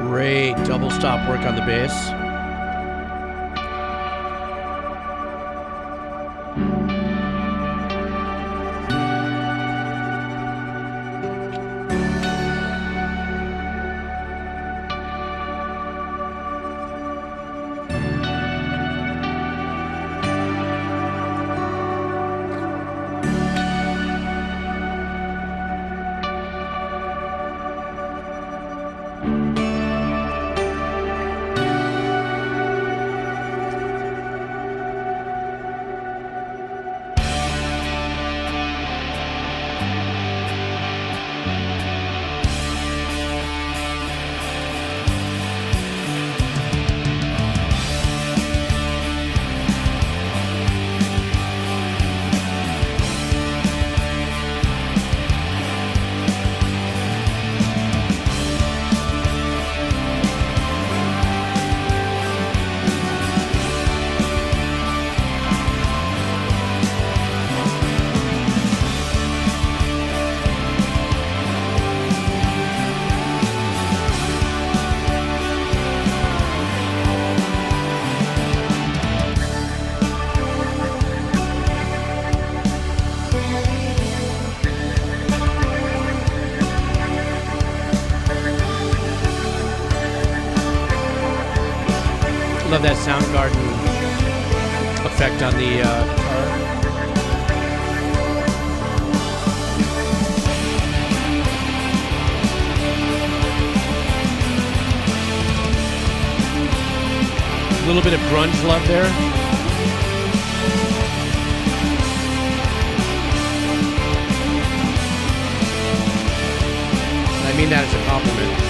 Great double stop work on the bass. Love that Soundgarden effect on the guitar. A little bit of grunge love there. I mean that as a compliment.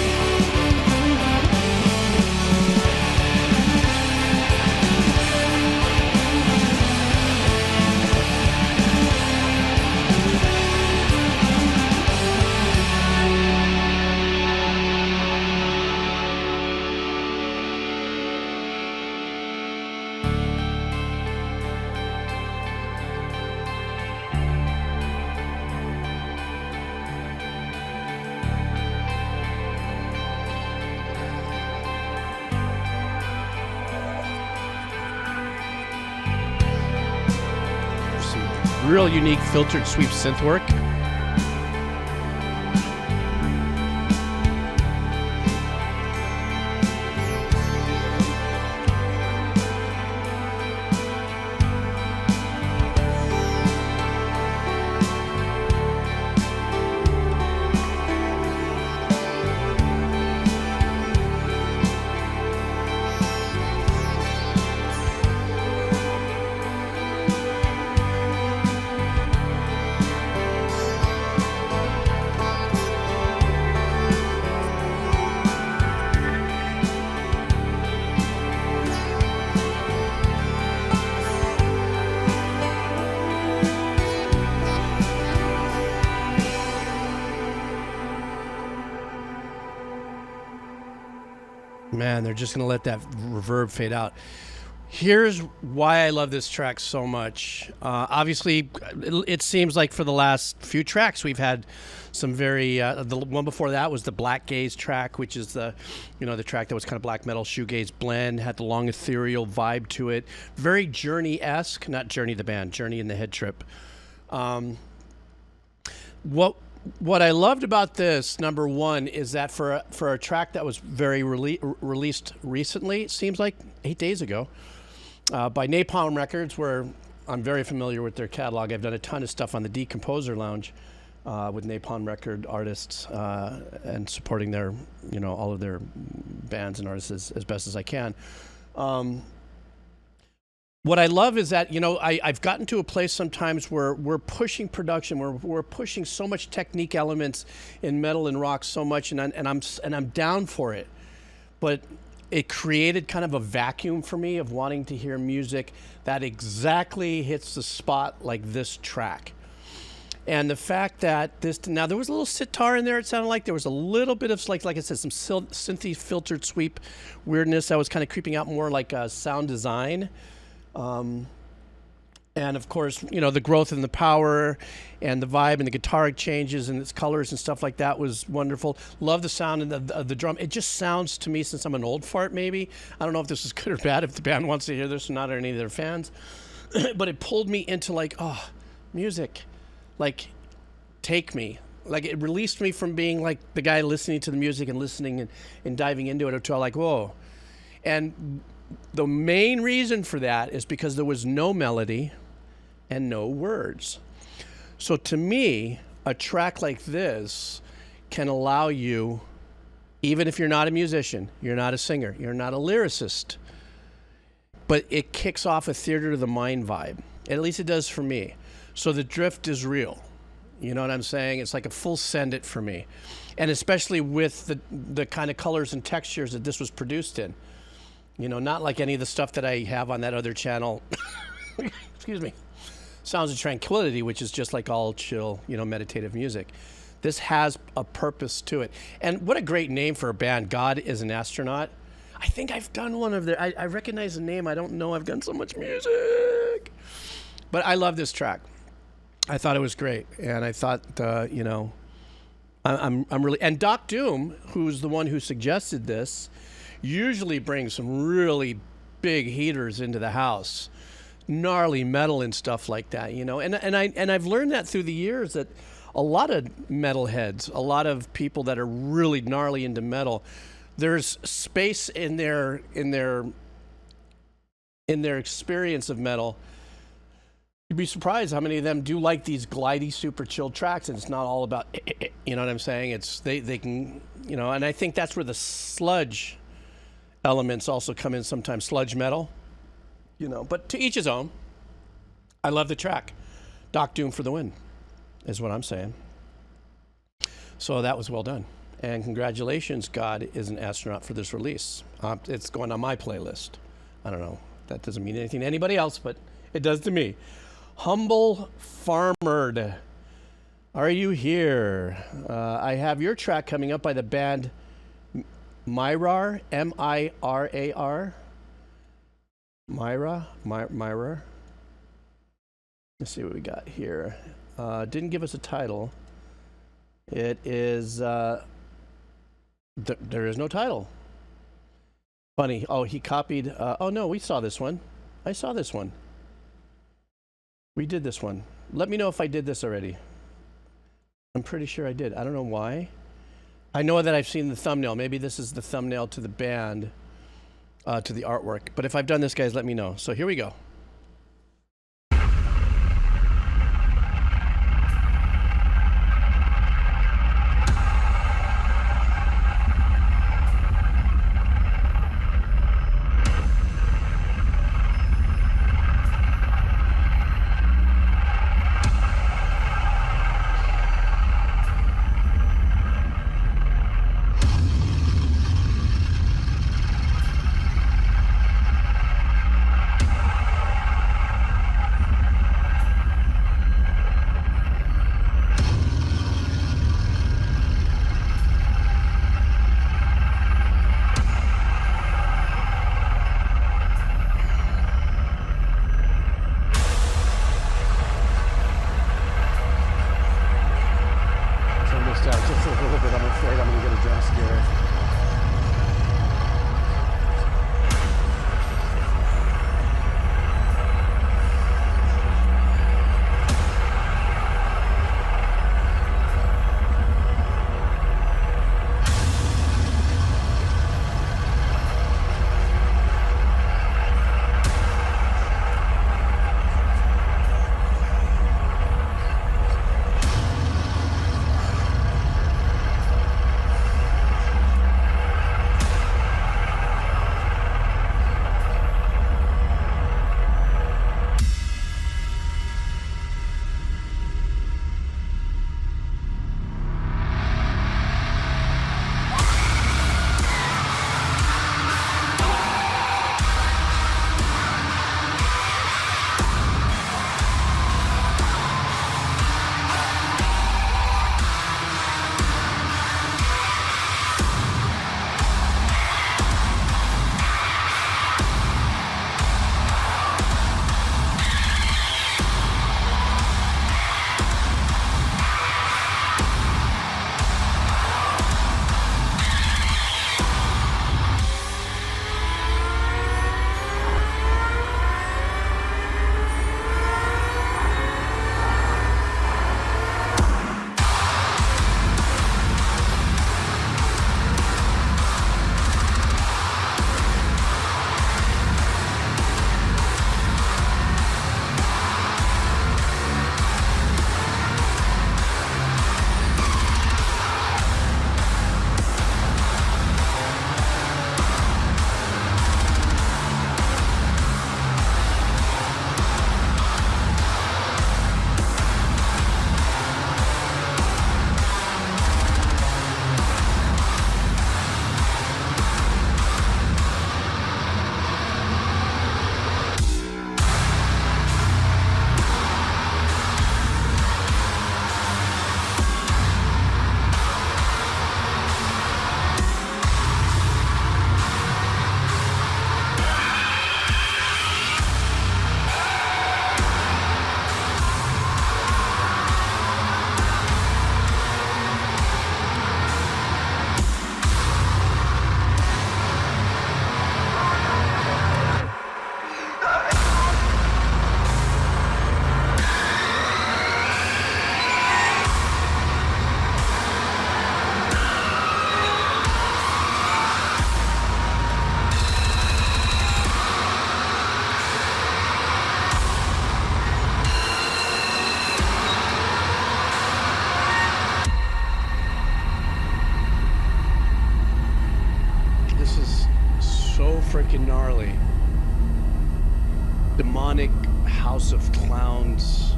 Real unique filtered sweep synth work. Man, they're just going to let that reverb fade out. Here's why I love this track so much. Obviously, it seems like for the last few tracks, we've had some very... the one before that was the Black Gaze track, which is the track that was kind of black metal shoegaze blend, had the long ethereal vibe to it. Very Journey-esque, not Journey the band, Journey in the Head Trip. What I loved about this, number one, is that for a track that was very released recently, it seems like 8 days ago, by Napalm Records, where I'm very familiar with their catalog. I've done a ton of stuff on the Decomposer Lounge with Napalm Record artists and supporting their, all of their bands and artists as best as I can. What I love is that, I've gotten to a place sometimes where we're pushing production, we're pushing so much technique elements in metal and rock so much, and I'm down for it. But it created kind of a vacuum for me of wanting to hear music that exactly hits the spot like this track. And the fact that now there was a little sitar in there, it sounded like there was a little bit of, like I said, some synthy filtered sweep weirdness that was kind of creeping out more like sound design. And of course, the growth and the power and the vibe and the guitar changes and its colors and stuff like that was wonderful. Love the sound of the drum. It just sounds to me, since I'm an old fart maybe, I don't know if this is good or bad, if the band wants to hear this or not, or any of their fans, but it pulled me into music, take me. It released me from being like the guy listening to the music and listening and diving into it to whoa. And the main reason for that is because there was no melody and no words. So to me, a track like this can allow you, even if you're not a musician, you're not a singer, you're not a lyricist, but it kicks off a theater of the mind vibe. At least it does for me. So the drift is real. You know what I'm saying? It's like a full send it for me. And especially with the kind of colors and textures that this was produced in. Not like any of the stuff that I have on that other channel. Excuse me. Sounds of Tranquility, which is just like all chill, meditative music. This has a purpose to it. And what a great name for a band, God is an Astronaut. I think I've done one of their, I recognize the name. I don't know I've done so much music. But I love this track. I thought it was great. And I thought, I'm really, and Doc Doom, who's the one who suggested this, usually brings some really big heaters into the house, gnarly metal and stuff like that, and I've learned that through the years that a lot of metalheads, a lot of people that are really gnarly into metal, there's space in their experience of metal. You'd be surprised how many of them do like these glidey, super chill tracks, and it's not all about, you know what I'm saying? It's they can, and I think that's where the sludge elements also come in sometimes, sludge metal, but to each his own. I love the track. Doc Doom for the win, is what I'm saying. So that was well done. And congratulations, God is an Astronaut, for this release. It's going on my playlist. I don't know. That doesn't mean anything to anybody else, but it does to me. Humble Farmered, are you here? I have your track coming up by the band Myrar, M-I-R-A-R. Myrar. Let's see what we got here. Didn't give us a title. It is, there is no title. Funny. Oh, he copied, oh no, we saw this one. I saw this one. We did this one. Let me know if I did this already. I'm pretty sure I did. I don't know why. I know that I've seen the thumbnail. Maybe this is the thumbnail to the band, to the artwork. But if I've done this, guys, let me know. So here we go. House of Clowns.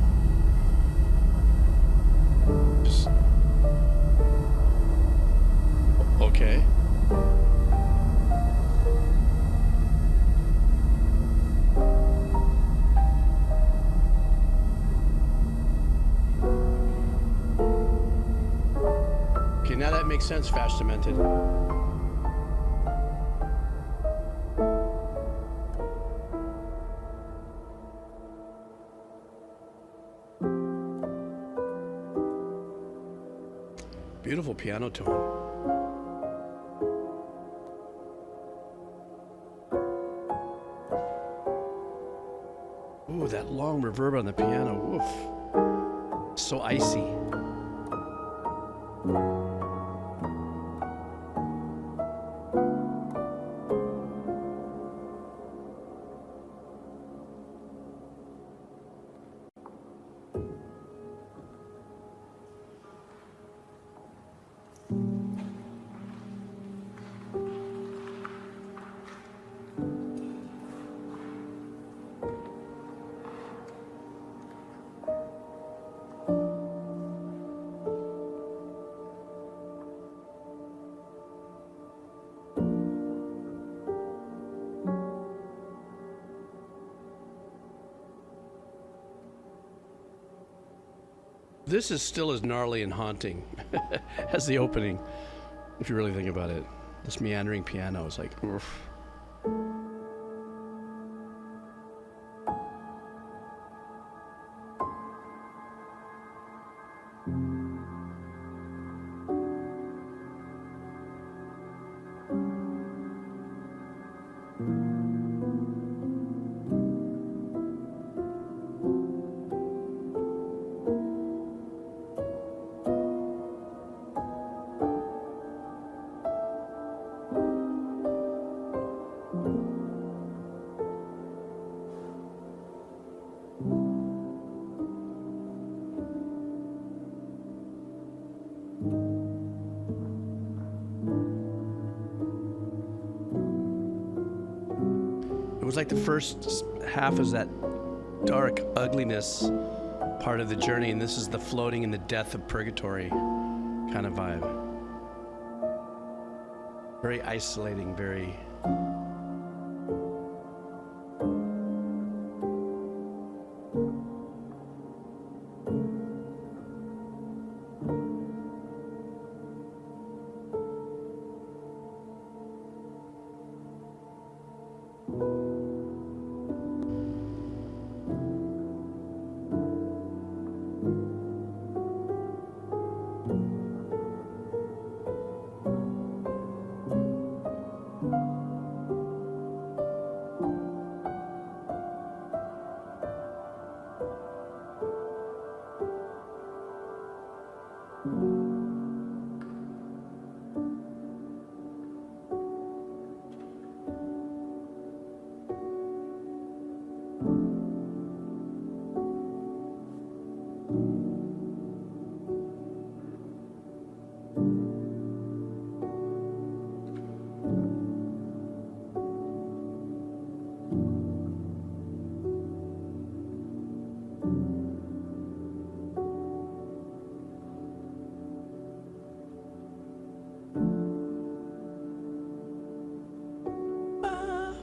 Okay. Okay, now that makes sense, Fash Demented. Beautiful piano tone. Ooh, that long reverb on the piano. Oof. So icy. This is still as gnarly and haunting as the opening, if you really think about it. This meandering piano is like, oof. It was like the first half is that dark ugliness part of the journey, and this is the floating in the death of purgatory kind of vibe. Very isolating, very...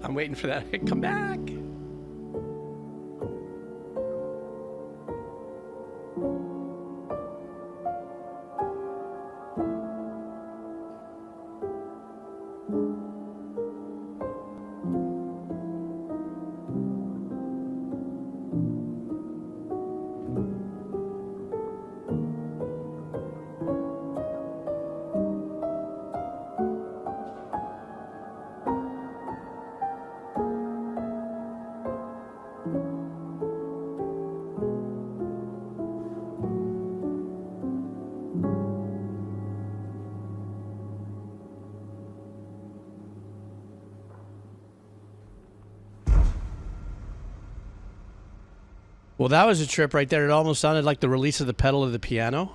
I'm waiting for that to come back. Well, that was a trip right there. It almost sounded like the release of the pedal of the piano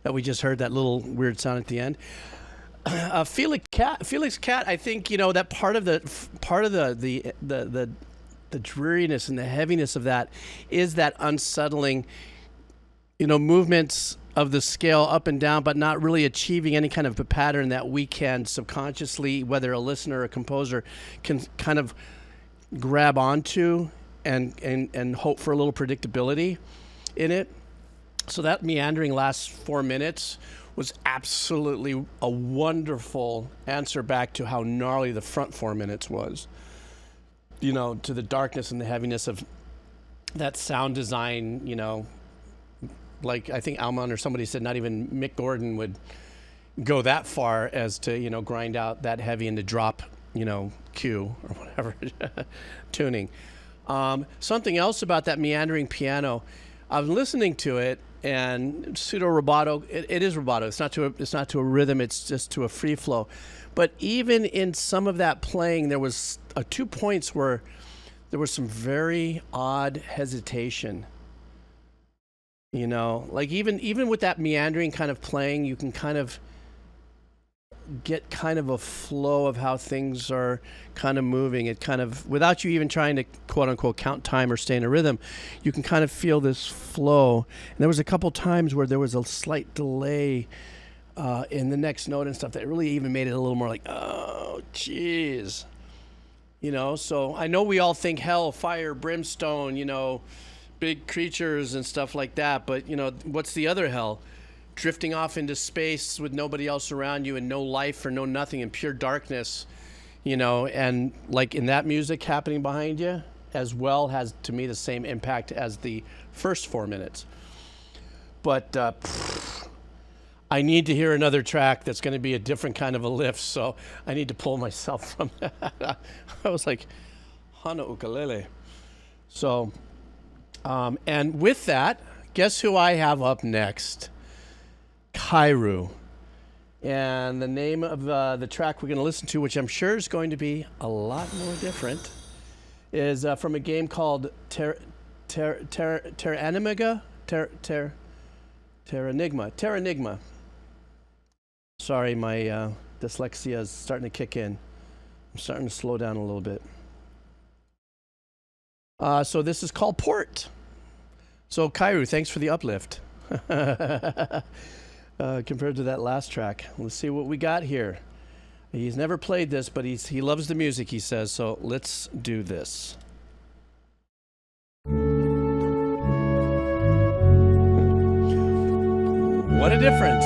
that we just heard, that little weird sound at the end. Felix Cat, I think, you know, that part of the the dreariness and the heaviness of that is that unsettling, movements of the scale up and down, but not really achieving any kind of a pattern that we can subconsciously, whether a listener or a composer, can kind of grab onto and hope for a little predictability in it. So that meandering last 4 minutes was absolutely a wonderful answer back to how gnarly the front 4 minutes was. To the darkness and the heaviness of that sound design, like I think Alman or somebody said not even Mick Gordon would go that far as to, grind out that heavy into drop, Q or whatever tuning. Something else about that meandering piano, I was listening to it, and pseudo rubato, it is rubato. It's not to a rhythm, it's just to a free flow. But even in some of that playing, there was 2 points where there was some very odd hesitation. Like even with that meandering kind of playing, you can kind of get kind of a flow of how things are kind of moving. It kind of, without you even trying to quote unquote count time or stay in a rhythm, you can kind of feel this flow. And there was a couple times where there was a slight delay in the next note and stuff that really even made it a little more like, oh, geez. So I know we all think hell, fire, brimstone, big creatures and stuff like that. But, what's the other hell? Drifting off into space with nobody else around you and no life or no nothing and pure darkness, and like in that music happening behind you as well has, to me, the same impact as the first 4 minutes. But I need to hear another track that's going to be a different kind of a lift, so I need to pull myself from that. I was like, Hana ukulele. So, and with that, guess who I have up next? Kairu. And the name of the track we're going to listen to, which I'm sure is going to be a lot more different, is from a game called Terranigma. Terranigma. Sorry, my dyslexia is starting to kick in. I'm starting to slow down a little bit. So this is called Port. So Kairu, thanks for the uplift. Compared to that last track. Let's see what we got here. He's never played this, but he loves the music, he says, so let's do this. What a difference.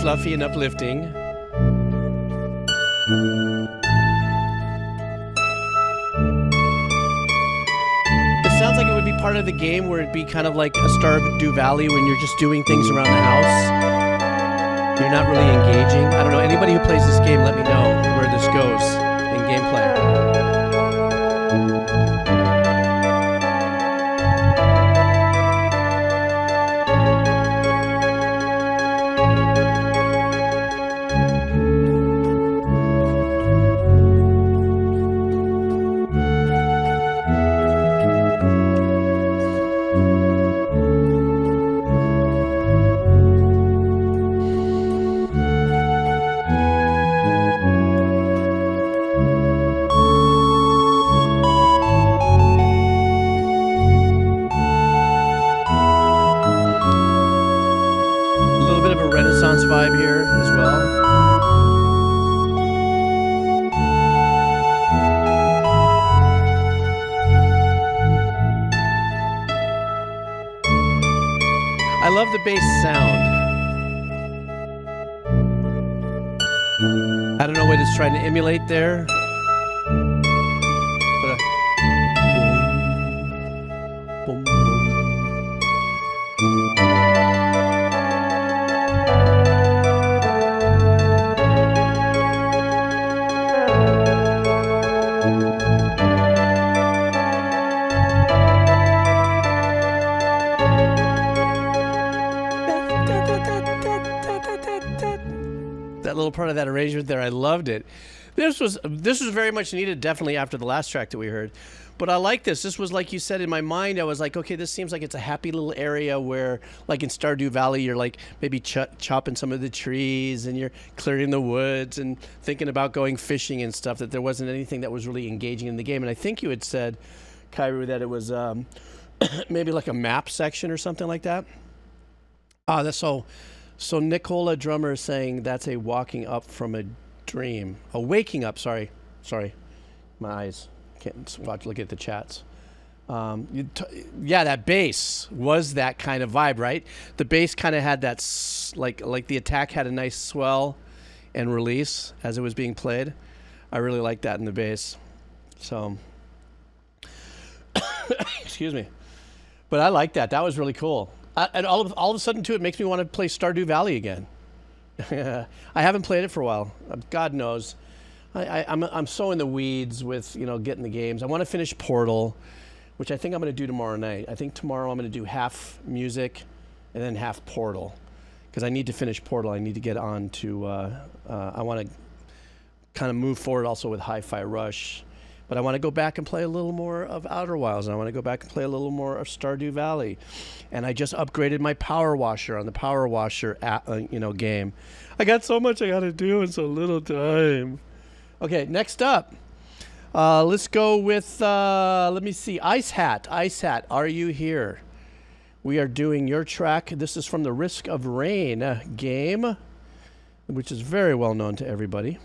Fluffy and uplifting. It sounds like it would be part of the game where it'd be kind of like a Stardew Valley when you're just doing things around the house. You're not really engaging. I don't know. Anybody who plays this game, let me know where this goes in gameplay. Vibe here as well. I love the bass sound. I don't know what it's trying to emulate there. But boom, boom, boom. part of that arrangement there. I loved it. This was very much needed, definitely after the last track that we heard. But I like this. This was, like you said, in my mind, I was like, okay, this seems like it's a happy little area where, like in Stardew Valley, you're like maybe chopping some of the trees and you're clearing the woods and thinking about going fishing and stuff, that there wasn't anything that was really engaging in the game. And I think you had said, Kairu, that it was maybe like a map section or something like that. That's so Nicola Drummer is saying that's a walking up from a dream. A waking up, sorry. My eyes. Can't look at the chats. Yeah, that bass was that kind of vibe, right? The bass kind of had that, like the attack had a nice swell and release as it was being played. I really like that in the bass. So, excuse me. But I like that. That was really cool. And all of a sudden, too, it makes me want to play Stardew Valley again. I haven't played it for a while. God knows. I'm so in the weeds with, getting the games. I want to finish Portal, which I think I'm going to do tomorrow night. I think tomorrow I'm going to do half music and then half Portal, because I need to finish Portal. I need to get on to, I want to kind of move forward also with Hi-Fi Rush, but I want to go back and play a little more of Outer Wilds, and I want to go back and play a little more of Stardew Valley. And I just upgraded my Power Washer on the Power Washer game. I got so much I got to do in so little time. Okay, next up, let's go with, let me see, Ice Hat. Ice Hat, are you here? We are doing your track. This is from the Risk of Rain game, which is very well known to everybody.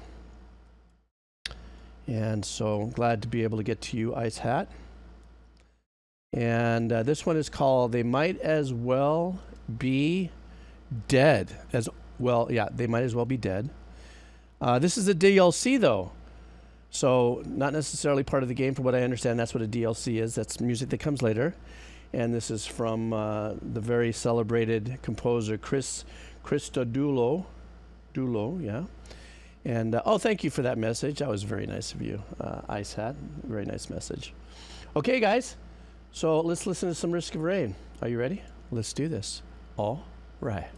And so glad to be able to get to you, Ice Hat. And this one is called They Might As Well Be Dead. As well, yeah, They Might As Well Be Dead. This is a DLC, though, so not necessarily part of the game. From what I understand, that's what a DLC is. That's music that comes later, and this is from the very celebrated composer Chris Christodoulou, yeah. And oh, thank you for that message. That was very nice of you, Ice Hat. Very nice message. Okay, guys, so let's listen to some Risk of Rain. Are you ready? Let's do this. All right.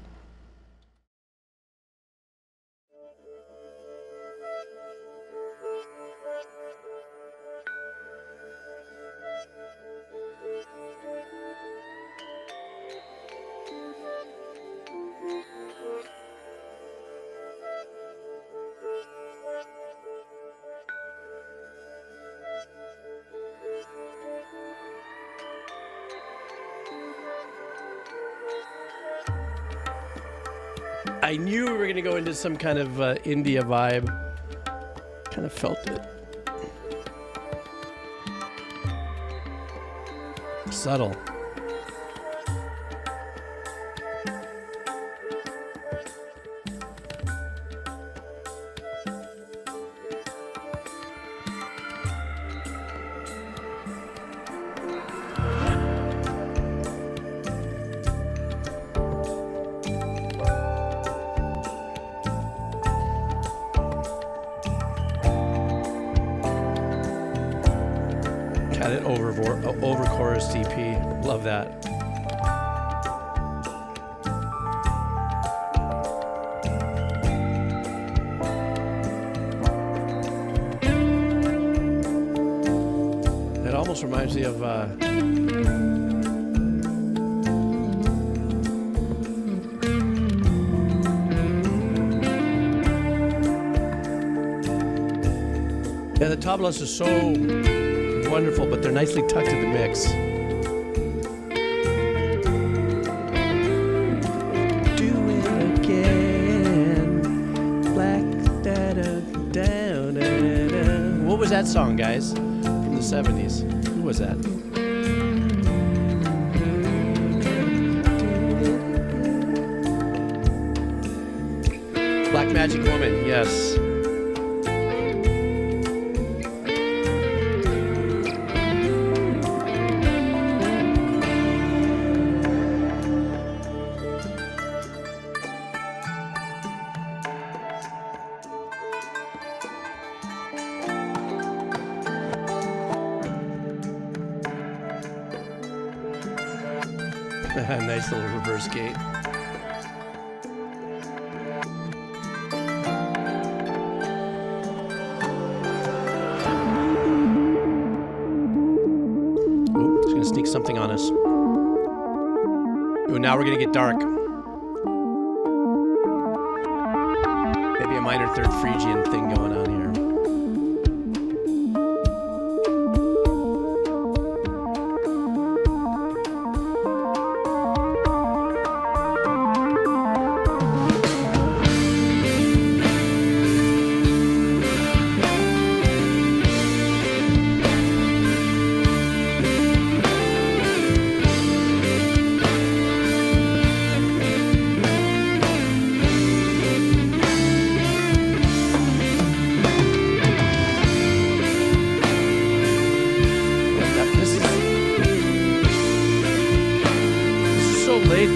I knew we were going to go into some kind of India vibe. Kind of felt it. Subtle. Over chorus DP. Love that. It almost reminds me of yeah, the tablas are so wonderful, but they're nicely tucked in the mix. Do it again. Black da-da-da-da-da. What was that song, guys? From the 70s. Who was that? Black Magic Woman, yes. Nice little reverse gate. something on us. Ooh, now we're gonna get dark. Maybe a minor third Phrygian thing going on here.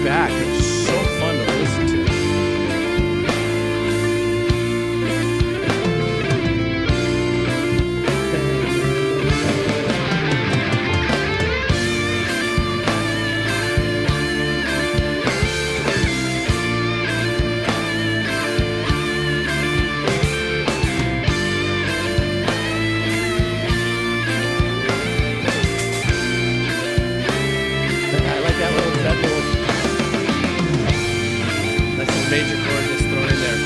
Back. It's so fun to listen to. I like that little major chord just thrown in there.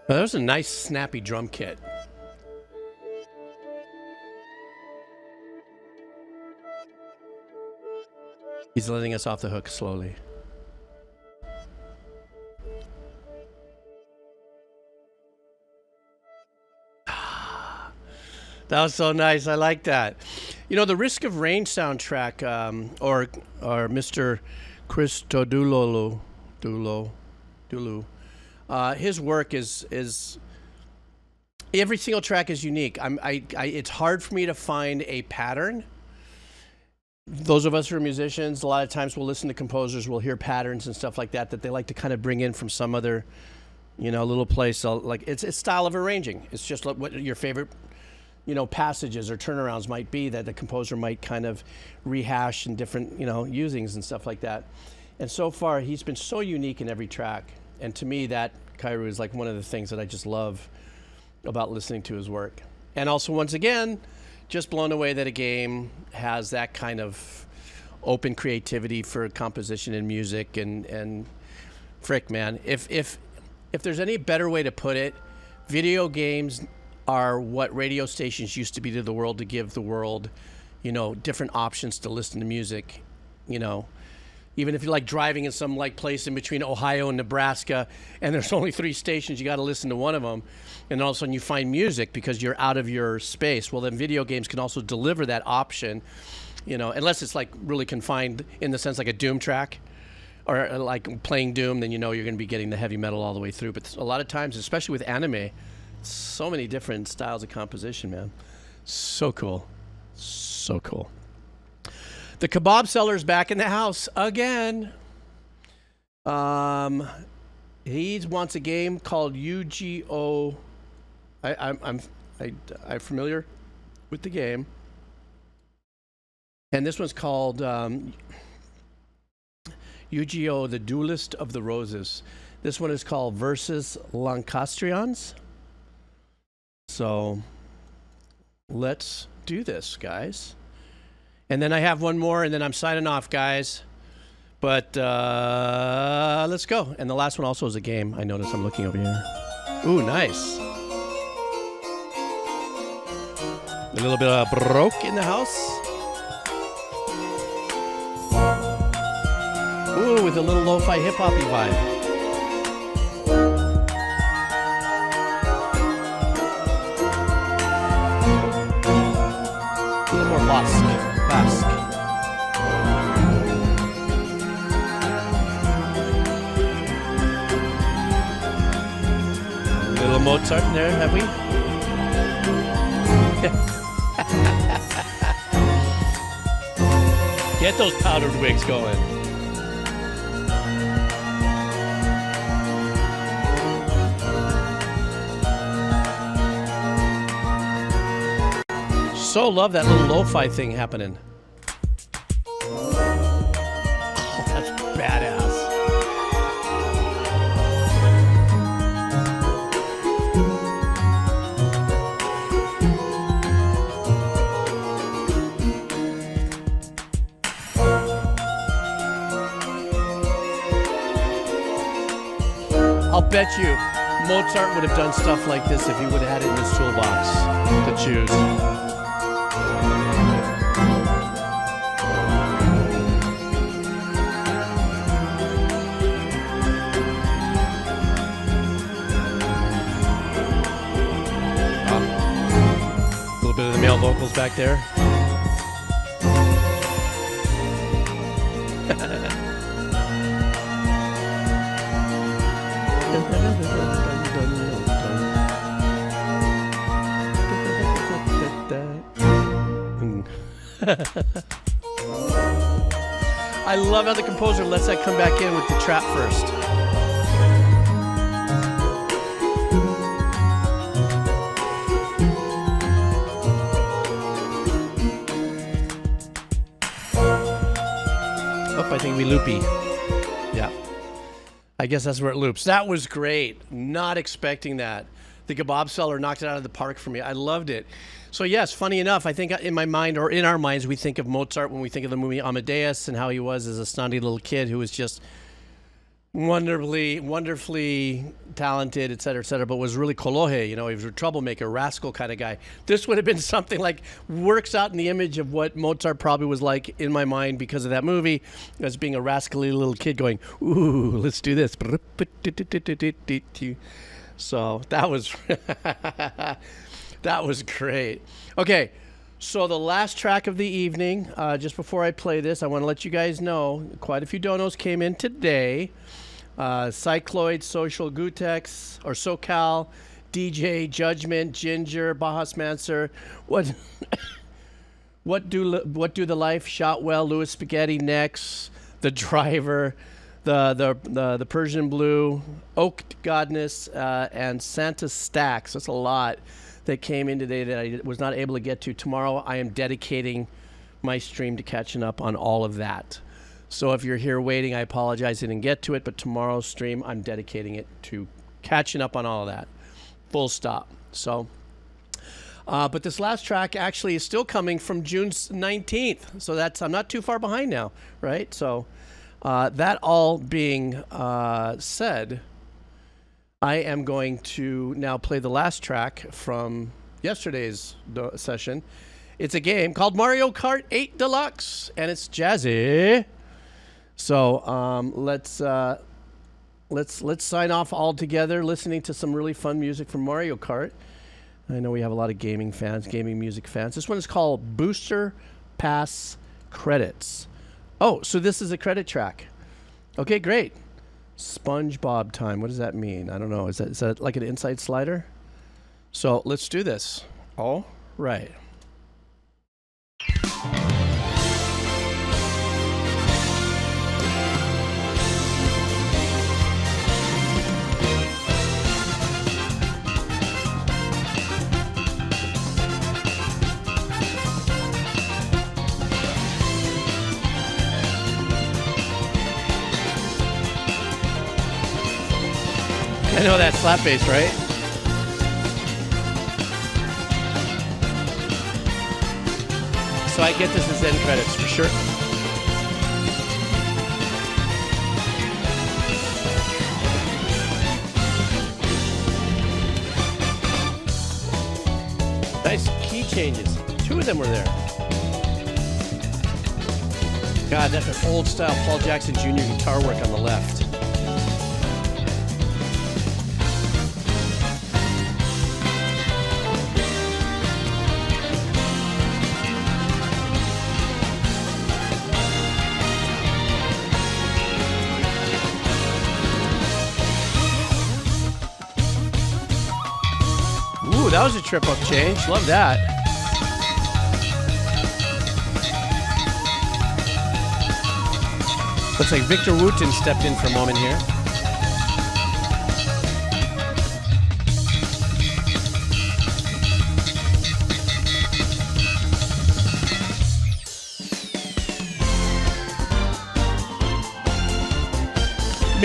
Well, that was a nice snappy drum kit. He's letting us off the hook slowly. That was so nice. I like that. You know, the Risk of Rain soundtrack, or Mr. Christodoulou, his work is every single track is unique. It's hard for me to find a pattern. Those of us who are musicians, a lot of times we'll listen to composers, we'll hear patterns and stuff like that they like to kind of bring in from some other, you know, little place. So, like, it's style of arranging. It's just like what your favorite, you know, passages or turnarounds might be that the composer might kind of rehash in different, you know, usings and stuff like that. And so far, he's been so unique in every track. And to me, that Kairu is like one of the things that I just love about listening to his work. And also, once again, just blown away that a game has that kind of open creativity for composition and music. And frick, man, if there's any better way to put it, video games are what radio stations used to be to the world, to give the world, you know, different options to listen to music. You know, even if you're like driving in some like place in between Ohio and Nebraska, and there's only 3 stations, you got to listen to one of them, and all of a sudden you find music because you're out of your space. Well, then video games can also deliver that option, you know, unless it's like really confined in the sense like a Doom track, or like playing Doom, then you know you're going to be getting the heavy metal all the way through. But a lot of times, especially with anime, so many different styles of composition, man. So cool. So cool. The kebab seller's back in the house again. He wants a game called Yu-Gi-Oh! I'm familiar with the game, and this one's called Yu-Gi-Oh! The Duelist of the Roses. This one is called Versus Lancastrians. So let's do this, guys. And then I have one more, and then I'm signing off, guys. But let's go. And the last one also is a game. I notice I'm looking over here. Ooh, nice. A little bit of Baroque in the house. Ooh, with a little lo-fi hip-hoppy vibe. A little more Basque. Little Mozart in there, have we? Get those powdered wigs going. So love that little lo-fi thing happening. Oh, that's badass. I'll bet you Mozart would have done stuff like this if he would have had it in his toolbox to choose. A little bit of the male vocals back there. I love how the composer lets that come back in with the trap first. Oh, I think we loopy. Yeah. I guess that's where it loops. That was great. Not expecting that. The kebab seller knocked it out of the park for me. I loved it. So yes, funny enough, I think in my mind, or in our minds, we think of Mozart when we think of the movie Amadeus and how he was as a snotty little kid who was just wonderfully talented, et cetera, but was really kolohe, you know, he was a troublemaker, rascal kind of guy. This would have been something like, works out in the image of what Mozart probably was like in my mind because of that movie, as being a rascally little kid going, ooh, let's do this. So that was that was great. Okay, so the last track of the evening, just before I play this, I want to let you guys know quite a few donos came in today. Cycloid, Social Gutex, or SoCal, DJ, Judgment, Ginger, Bahas Manser, what do the life, Shotwell, Louis Spaghetti, Nex, The Driver, the Persian Blue, Oak Godness, and Santa Stacks. That's a lot that came in today that I was not able to get to. Tomorrow I am dedicating my stream to catching up on all of that. So if you're here waiting, I apologize I didn't get to it, but tomorrow's stream I'm dedicating it to catching up on all of that. Full stop. So, but this last track actually is still coming from June 19th. So I'm not too far behind now, right? So that all being said, I am going to now play the last track from yesterday's session. It's a game called Mario Kart 8 Deluxe, and it's jazzy. So let's sign off all together, listening to some really fun music from Mario Kart. I know we have a lot of gaming music fans. This one is called Booster Pass Credits. Oh, so this is a credit track. Okay, great. SpongeBob time. What does that mean? I don't know. Is that like an inside slider? So let's do this. All right. I know that slap bass, right? So I get this as end credits for sure. Nice key changes. 2 of them were there. God, that's an old style Paul Jackson Jr. guitar work on the left. Ooh, that was a trip up change. Love that. Looks like Victor Wooten stepped in for a moment here.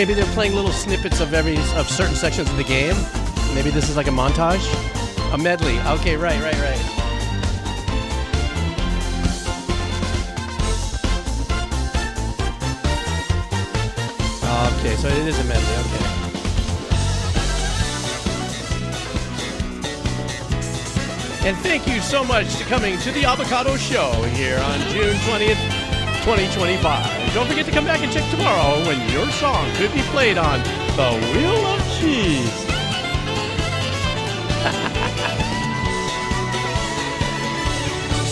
maybe they're playing little snippets of certain sections of the game. Maybe this is like a montage, a medley. Okay, right. Okay, so it is a medley. Okay. And thank you so much for coming to the Avocado Show here on June 20th, 2025. Don't forget to come back and check tomorrow when your song could be played on The Wheel of Cheese.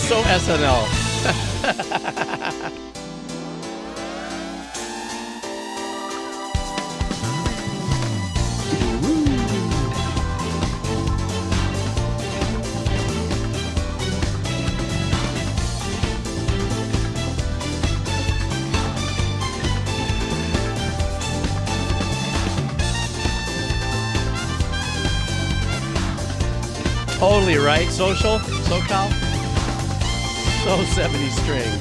So SNL. Totally right. Social? SoCal? So 70 string.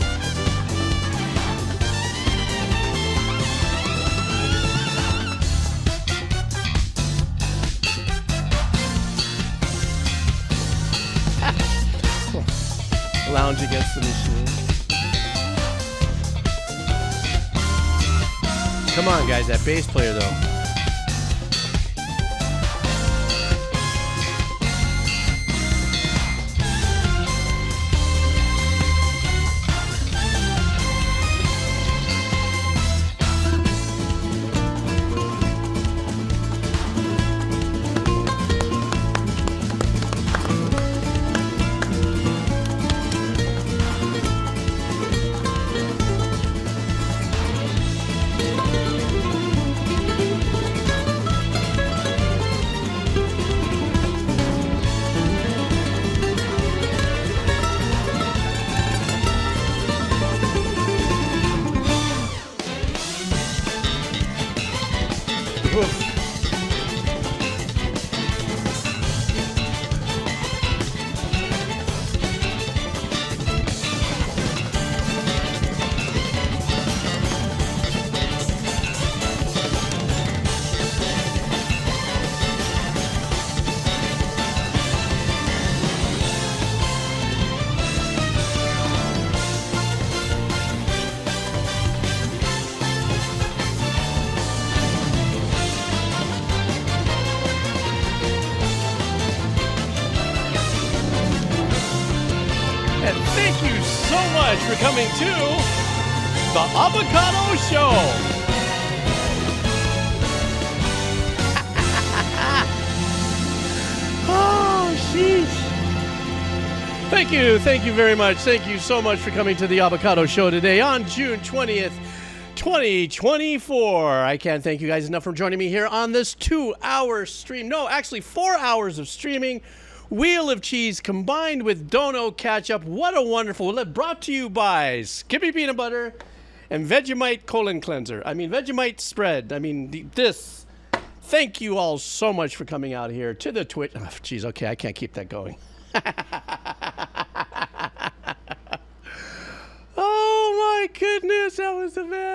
Lounge against the machine. Come on, guys. That bass player, though. For coming to the Avocado Show. Oh, sheesh. Thank you very much. Thank you so much for coming to the Avocado Show today on June 20th, 2024. I can't thank you guys enough for joining me here on this 2-hour stream. No, actually 4 hours of streaming. Wheel of Cheese combined with Dono Ketchup. What a wonderful, brought to you by Skippy Peanut Butter and Vegemite Colon Cleanser. I mean, Vegemite Spread. I mean, this. Thank you all so much for coming out here to the Twitch. Oh, geez, okay, I can't keep that going. Oh, my goodness, that was the best.